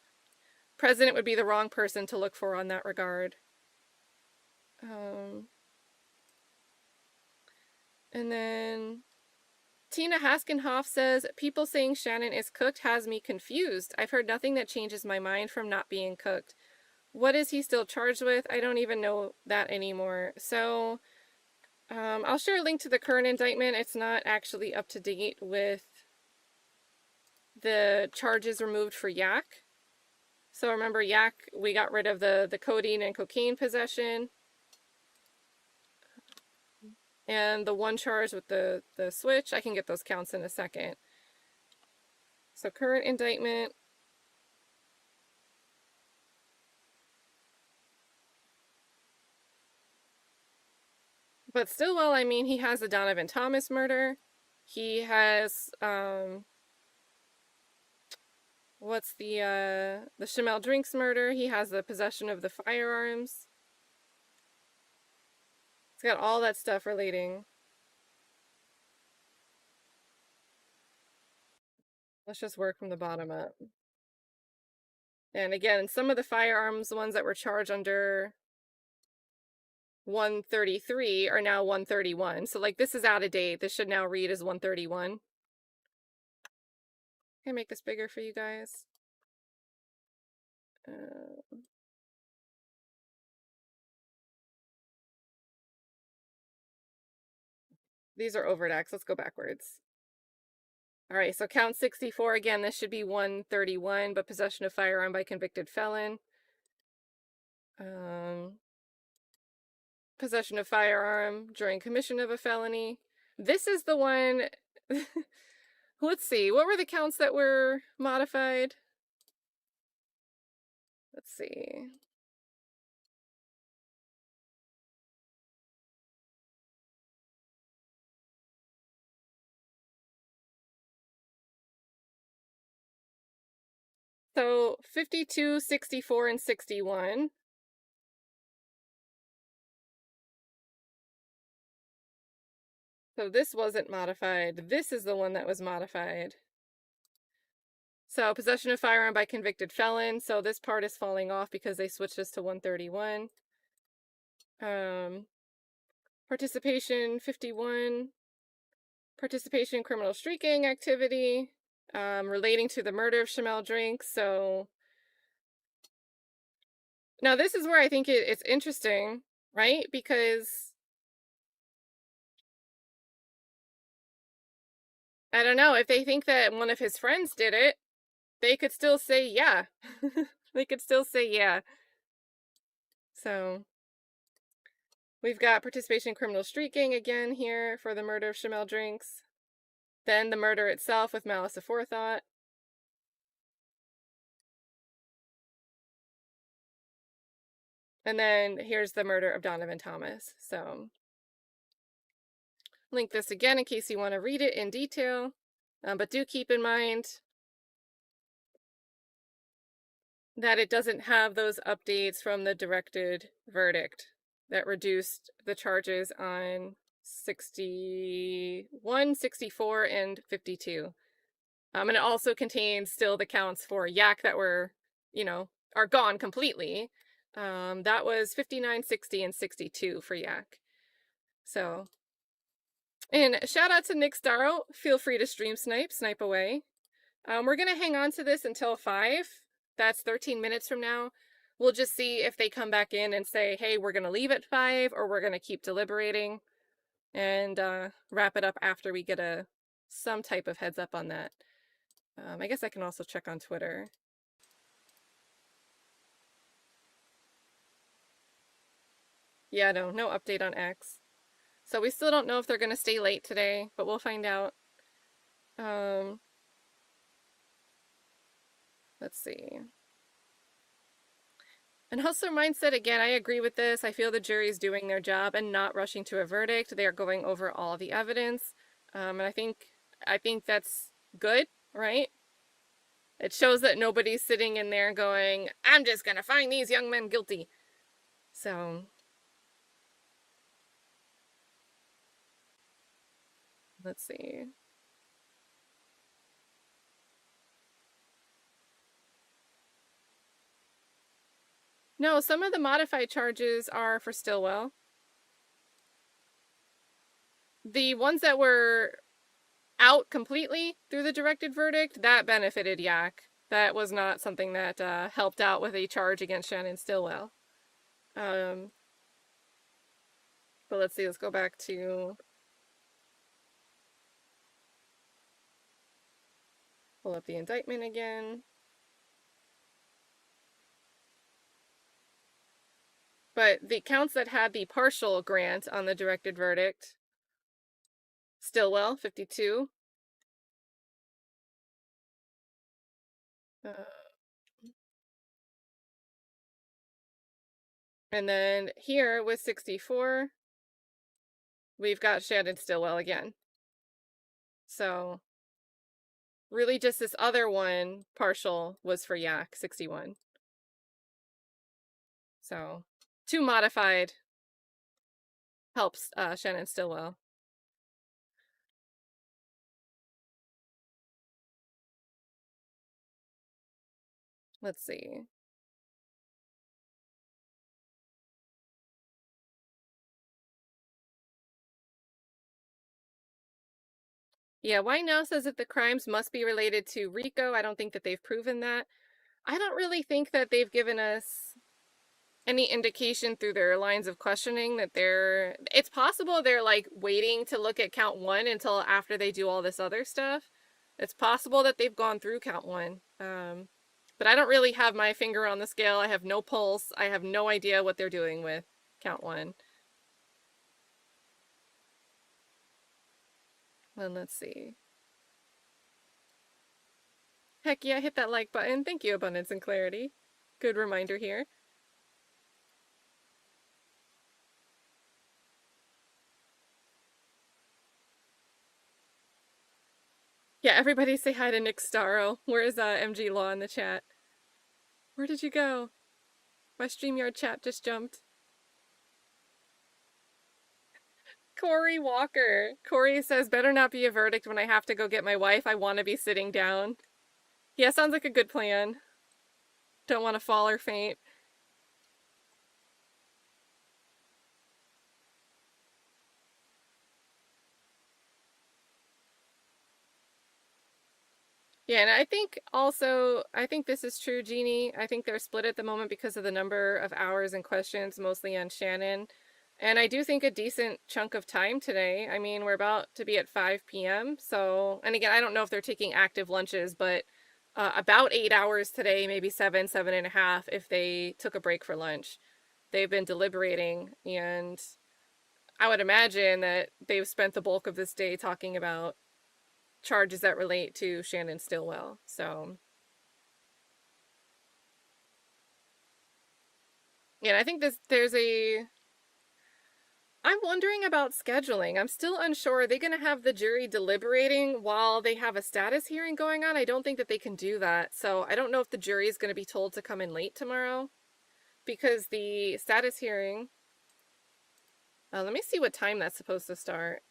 [SPEAKER 1] president would be the wrong person to look for on that regard. And then Tina Haskenhoff says, people saying Shannon is cooked has me confused. I've heard nothing that changes my mind from not being cooked. What is he still charged with? I don't even know that anymore. So I'll share a link to the current indictment. It's not actually up to date with the charges removed for Yak. So remember Yak, we got rid of the codeine and cocaine possession. And the one charge with the switch, I can get those counts in a second. So current indictment. But Stillwell, I mean, he has the Donovan Thomas murder. He has, what's the Shamel Drinks murder. He has the possession of the firearms. It's got all that stuff relating. Let's just work from the bottom up. And again, some of the firearms, the ones that were charged under 133 are now 131. So like this is out of date. This should now read as 131. Can I make this bigger for you guys? These are overdecks. Let's go backwards. All right, so count 64 again. This should be 131, but possession of firearm by convicted felon. Possession of firearm during commission of a felony. This is the one. Let's see. What were the counts that were modified? Let's see. So 52, 64, and 61. So this wasn't modified. This is the one that was modified. So possession of firearm by convicted felon. So this part is falling off because they switched this to 131. Participation 51. Participation in criminal street gang activity. Relating to the murder of Shamel Drink. So now this is where I think it's interesting, right? Because I don't know, if they think that one of his friends did it, they could still say yeah. They could still say yeah. So we've got participation in criminal street gang again here for the murder of Shamel Drinks. Then the murder itself with malice aforethought. And then here's the murder of Donovan Thomas. So link this again in case you want to read it in detail. But do keep in mind that it doesn't have those updates from the directed verdict that reduced the charges on 61, 64, and 52. And it also contains still the counts for Yak that were, are gone completely. That was 59, 60, and 62 for Yak. So, and shout out to Nick Starro. Feel free to stream snipe away. We're going to hang on to this until 5. That's 13 minutes from now. We'll just see if they come back in and say, hey, we're going to leave at 5 or we're going to keep deliberating and wrap it up after we get some type of heads up on that. I guess I can also check on Twitter. Yeah, no update on X. So we still don't know if they're going to stay late today, but we'll find out. Let's see. And Hustler Mindset, again, I agree with this. I feel the jury is doing their job and not rushing to a verdict. They are going over all the evidence. And I think that's good, right? It shows that nobody's sitting in there going, I'm just going to find these young men guilty. So let's see. No, some of the modified charges are for Stillwell. The ones that were out completely through the directed verdict, that benefited Yak. That was not something that helped out with a charge against Shannon Stillwell. But let's see, let's go back to... Pull up the indictment again. But the counts that had the partial grant on the directed verdict, Stillwell, 52. And then here with 64, we've got Shannon Stillwell again. So really just this other one, partial, was for Yak, 61. So 2 modified helps Shannon Stillwell. Let's see. Yeah, Why Now says that the crimes must be related to RICO. I don't think that they've proven that. I don't really think that they've given us any indication through their lines of questioning that it's possible they're like waiting to look at count 1 until after they do all this other stuff. It's possible that they've gone through count 1. But I don't really have my finger on the scale. I have no pulse. I have no idea what they're doing with count 1. Well, let's see. Heck yeah, hit that like button. Thank you, Abundance and Clarity. Good reminder here. Yeah, everybody say hi to Nick Starro. Where is MG Law in the chat? Where did you go? My StreamYard chat just jumped. Corey Walker. Corey says, better not be a verdict when I have to go get my wife. I want to be sitting down. Yeah, sounds like a good plan. Don't want to fall or faint. Yeah, and I think also, I think this is true, Jeannie. I think they're split at the moment because of the number of hours and questions, mostly on Shannon. And I do think a decent chunk of time today. I mean, we're about to be at 5 p.m. So, and again, I don't know if they're taking active lunches, but about 8 hours today, maybe 7.5 if they took a break for lunch. They've been deliberating, and I would imagine that they've spent the bulk of this day talking about charges that relate to Shannon Stillwell. So, yeah, I think I'm wondering about scheduling. I'm still unsure. Are they going to have the jury deliberating while they have a status hearing going on? I don't think that they can do that. So I don't know if the jury is going to be told to come in late tomorrow because the status hearing, let me see what time that's supposed to start.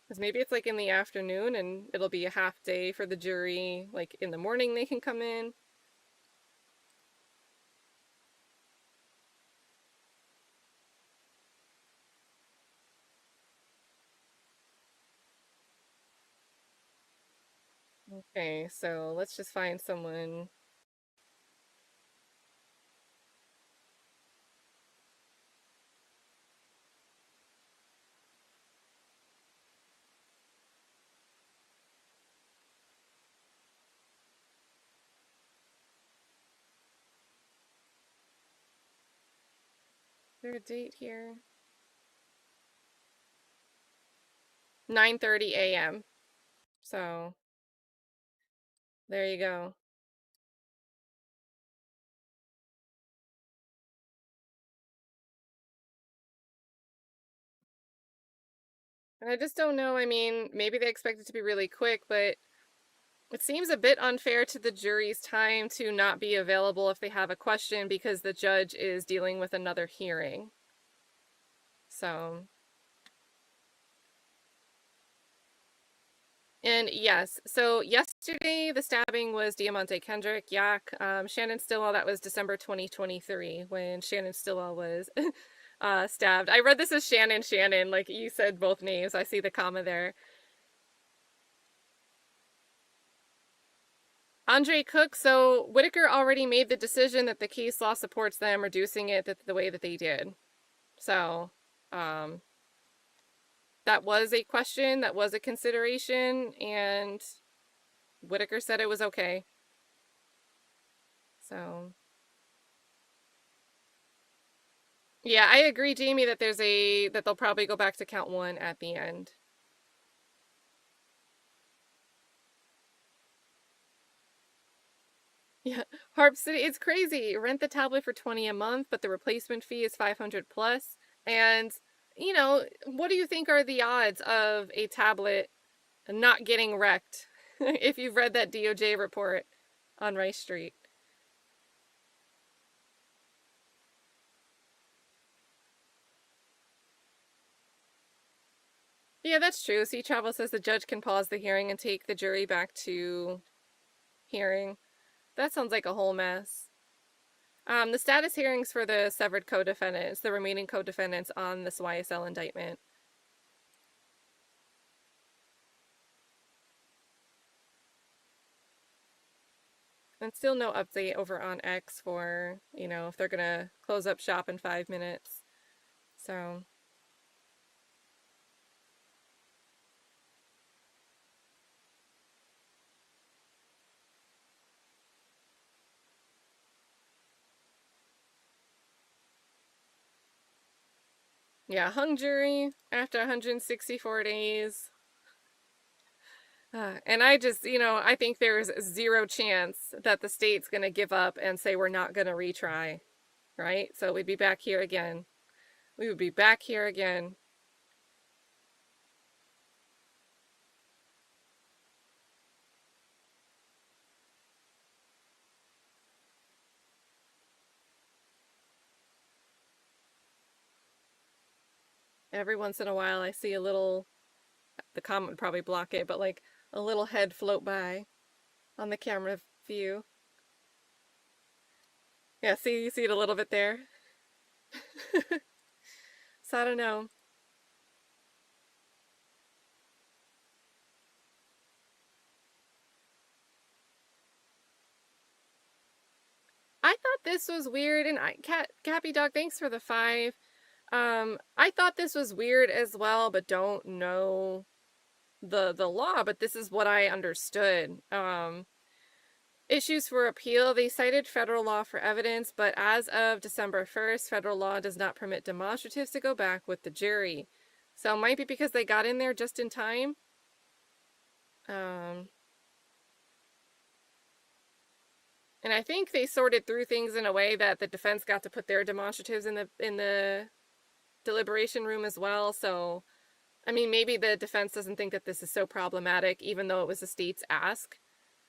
[SPEAKER 1] Because maybe it's like in the afternoon and it'll be a half day for the jury. Like in the morning they can come in. Okay, so let's just find someone. Is there a date here? 9:30 a.m. So there you go. And I just don't know. I mean, maybe they expect it to be really quick, but it seems a bit unfair to the jury's time to not be available if they have a question because the judge is dealing with another hearing. So, and yes, so yesterday the stabbing was Diamante Kendrick, Yak, Shannon Stillwell. That was December 2023 when Shannon Stillwell was stabbed. I read this as Shannon, like you said both names. I see the comma there. Andre Cook, so Whitaker already made the decision that the case law supports them reducing it the way that they did. So, that was a question, that was a consideration, and Whitaker said it was okay. So, yeah, I agree, Jamie, that that they'll probably go back to count one at the end. Yeah, Harp City, it's crazy. Rent the tablet for 20 a month, but the replacement fee is 500 plus. And, you know, what do you think are the odds of a tablet not getting wrecked if you've read that DOJ report on Rice Street? Yeah, that's true. Sea Travel says the judge can pause the hearing and take the jury back to hearing. That sounds like a whole mess. The status hearings for the severed co-defendants, the remaining co-defendants on this YSL indictment. And still no update over on X for, you know, if they're gonna close up shop in 5 minutes. So, Yeah, hung jury after 164 days. And I just, I think there's zero chance that the state's going to give up and say we're not going to retry, right? So we'd be back here again. We would be back here again. Every once in a while, I see a little, the comment would probably block it, but like a little head float by on the camera view. Yeah, see, you see it a little bit there. So I don't know. I thought this was weird, and Cappy Dog, thanks for the 5. I thought this was weird as well, but don't know the law, but this is what I understood. Issues for appeal, they cited federal law for evidence, but as of December 1st, federal law does not permit demonstratives to go back with the jury. So it might be because they got in there just in time. And I think they sorted through things in a way that the defense got to put their demonstratives in the deliberation room as well. So, I mean, maybe the defense doesn't think that this is so problematic, even though it was the state's ask.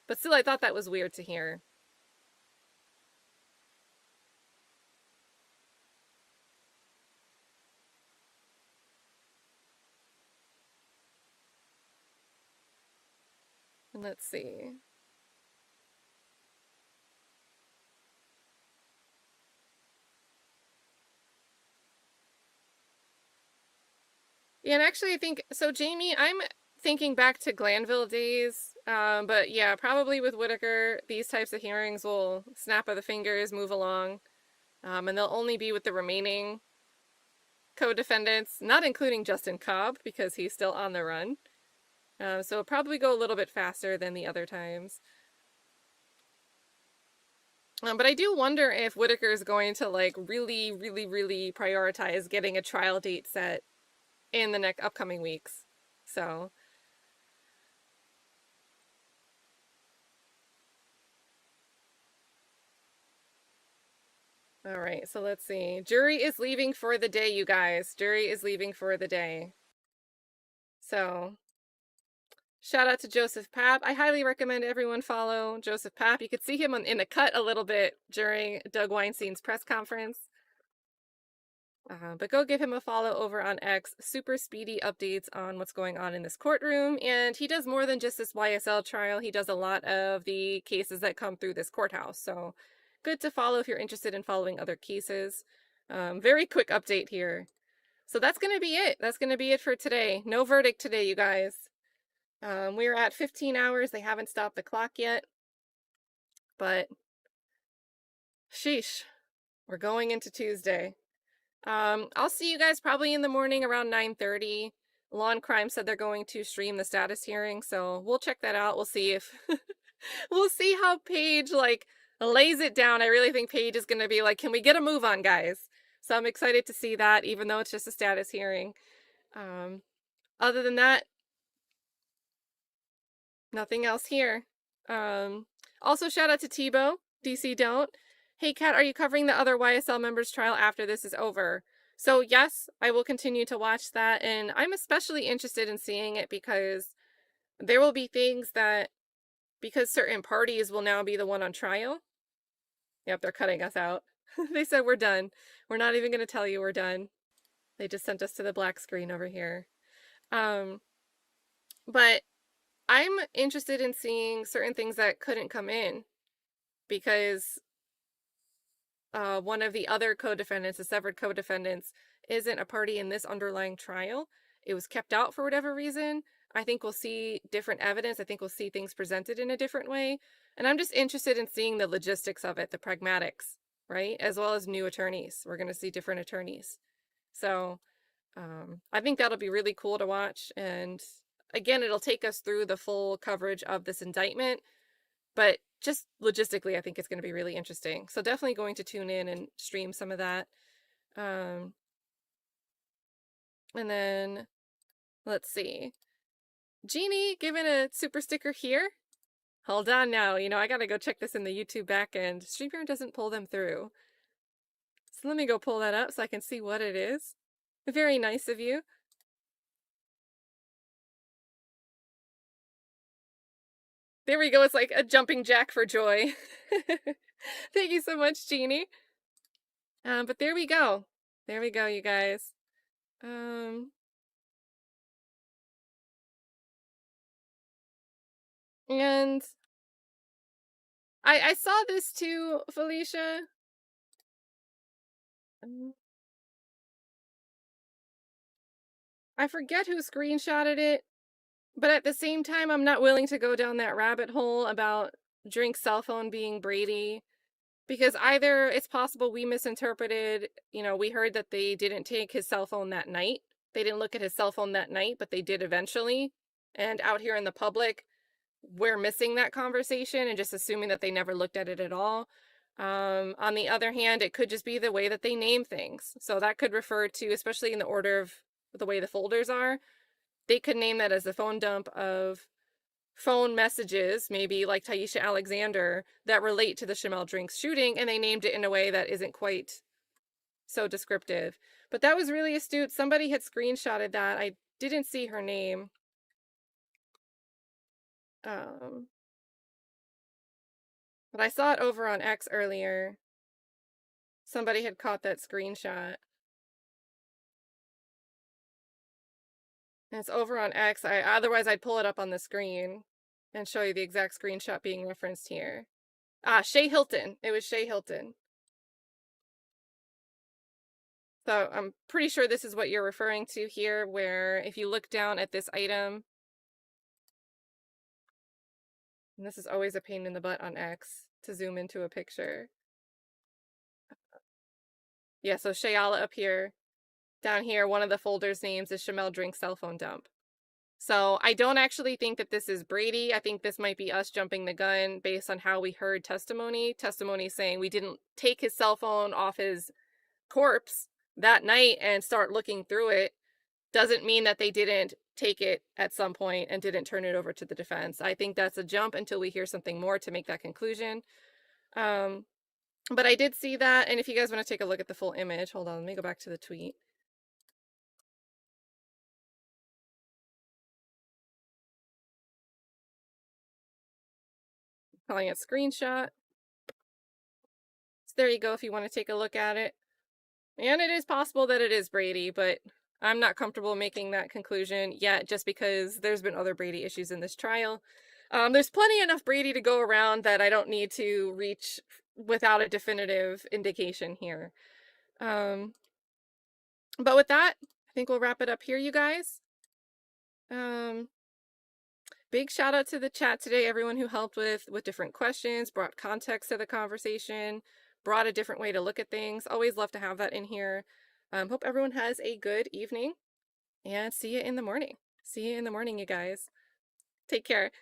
[SPEAKER 1] But still, I thought that was weird to hear. And let's see. Yeah, and actually, I think so, Jamie. I'm thinking back to Glanville days, but yeah, probably with Whitaker, these types of hearings will snap of the fingers, move along, and they'll only be with the remaining co-defendants, not including Justin Cobb because he's still on the run. So it'll probably go a little bit faster than the other times. But I do wonder if Whitaker is going to like really, really, really prioritize getting a trial date set in the next upcoming weeks. So. All right, so let's see. Jury is leaving for the day, you guys. Jury is leaving for the day. So, shout out to Joseph Papp. I highly recommend everyone follow Joseph Papp. You could see him in the cut a little bit during Doug Weinstein's press conference. But go give him a follow over on X. Super speedy updates on what's going on in this courtroom. And he does more than just this YSL trial. He does a lot of the cases that come through this courthouse. So good to follow if you're interested in following other cases. Very quick update here. So that's going to be it. That's going to be it for today. No verdict today, you guys. We're at 15 hours. They haven't stopped the clock yet. But sheesh, we're going into Tuesday. I'll see you guys probably in the morning around 9:30. Law and Crime said they're going to stream the status hearing, so we'll check that out. We'll see if we'll see how Paige like lays it down. I really think Paige is going to be like, "Can we get a move on, guys?" So I'm excited to see that, even though it's just a status hearing. Other than that, nothing else here. Also shout out to Tebow, DC Don't. Hey Kat, are you covering the other YSL members trial after this is over? So yes, I will continue to watch that, and I'm especially interested in seeing it because there will be things that, because certain parties will now be the one on trial. Yep, they're cutting us out. They said we're done. We're not even going to tell you we're done. They just sent us to the black screen over here. But I'm interested in seeing certain things that couldn't come in because one of the other co-defendants, the severed co-defendants, isn't a party in this underlying trial. It was kept out for whatever reason. I think we'll see different evidence. I think we'll see things presented in a different way. And I'm just interested in seeing the logistics of it, the pragmatics, right? As well as new attorneys. We're going to see different attorneys. So I think that'll be really cool to watch. And again, it'll take us through the full coverage of this indictment. But just logistically, I think it's going to be really interesting. So definitely going to tune in and stream some of that. And then, let's see. Jeannie, given a super sticker here. Hold on now. I gotta go check this in the YouTube backend. StreamYard doesn't pull them through. So let me go pull that up so I can see what it is. Very nice of you. There we go. It's like a jumping jack for joy. Thank you so much, Jeannie. But there we go. There we go, you guys. And I saw this too, Felicia. I forget who screenshotted it, but at the same time, I'm not willing to go down that rabbit hole about Drink's cell phone being Brady, because either it's possible we misinterpreted, we heard that they didn't take his cell phone that night. They didn't look at his cell phone that night, but they did eventually. And out here in the public, we're missing that conversation and just assuming that they never looked at it at all. On the other hand, it could just be the way that they name things. So that could refer to, especially in the order of the way the folders are, they could name that as the phone dump of phone messages, maybe like Taisha Alexander, that relate to the Shamel Drinks shooting, and they named it in a way that isn't quite so descriptive. But that was really astute. Somebody had screenshotted that. I didn't see her name. But I saw it over on X earlier. Somebody had caught that screenshot. And it's over on X. Otherwise, I'd pull it up on the screen and show you the exact screenshot being referenced here. Shay Hilton. It was Shay Hilton. So I'm pretty sure this is what you're referring to here, where if you look down at this item, and this is always a pain in the butt on X to zoom into a picture. Yeah, so Shayala up here. Down here, one of the folders names is Shamel Drink cell phone dump. So I don't actually think that this is Brady. I think this might be us jumping the gun based on how we heard testimony. Testimony saying we didn't take his cell phone off his corpse that night and start looking through it. Doesn't mean that they didn't take it at some point and didn't turn it over to the defense. I think that's a jump until we hear something more to make that conclusion. But I did see that, and if you guys want to take a look at the full image, hold on, let me go back to the tweet. Calling it screenshot. So there you go if you want to take a look at it. And it is possible that it is Brady, but I'm not comfortable making that conclusion yet just because there's been other Brady issues in this trial. There's plenty enough Brady to go around that I don't need to reach without a definitive indication here. But with that, I think we'll wrap it up here, you guys. Big shout out to the chat today, everyone who helped with different questions, brought context to the conversation, brought a different way to look at things. Always love to have that in here. Hope everyone has a good evening, and see you in the morning. See you in the morning, you guys. Take care.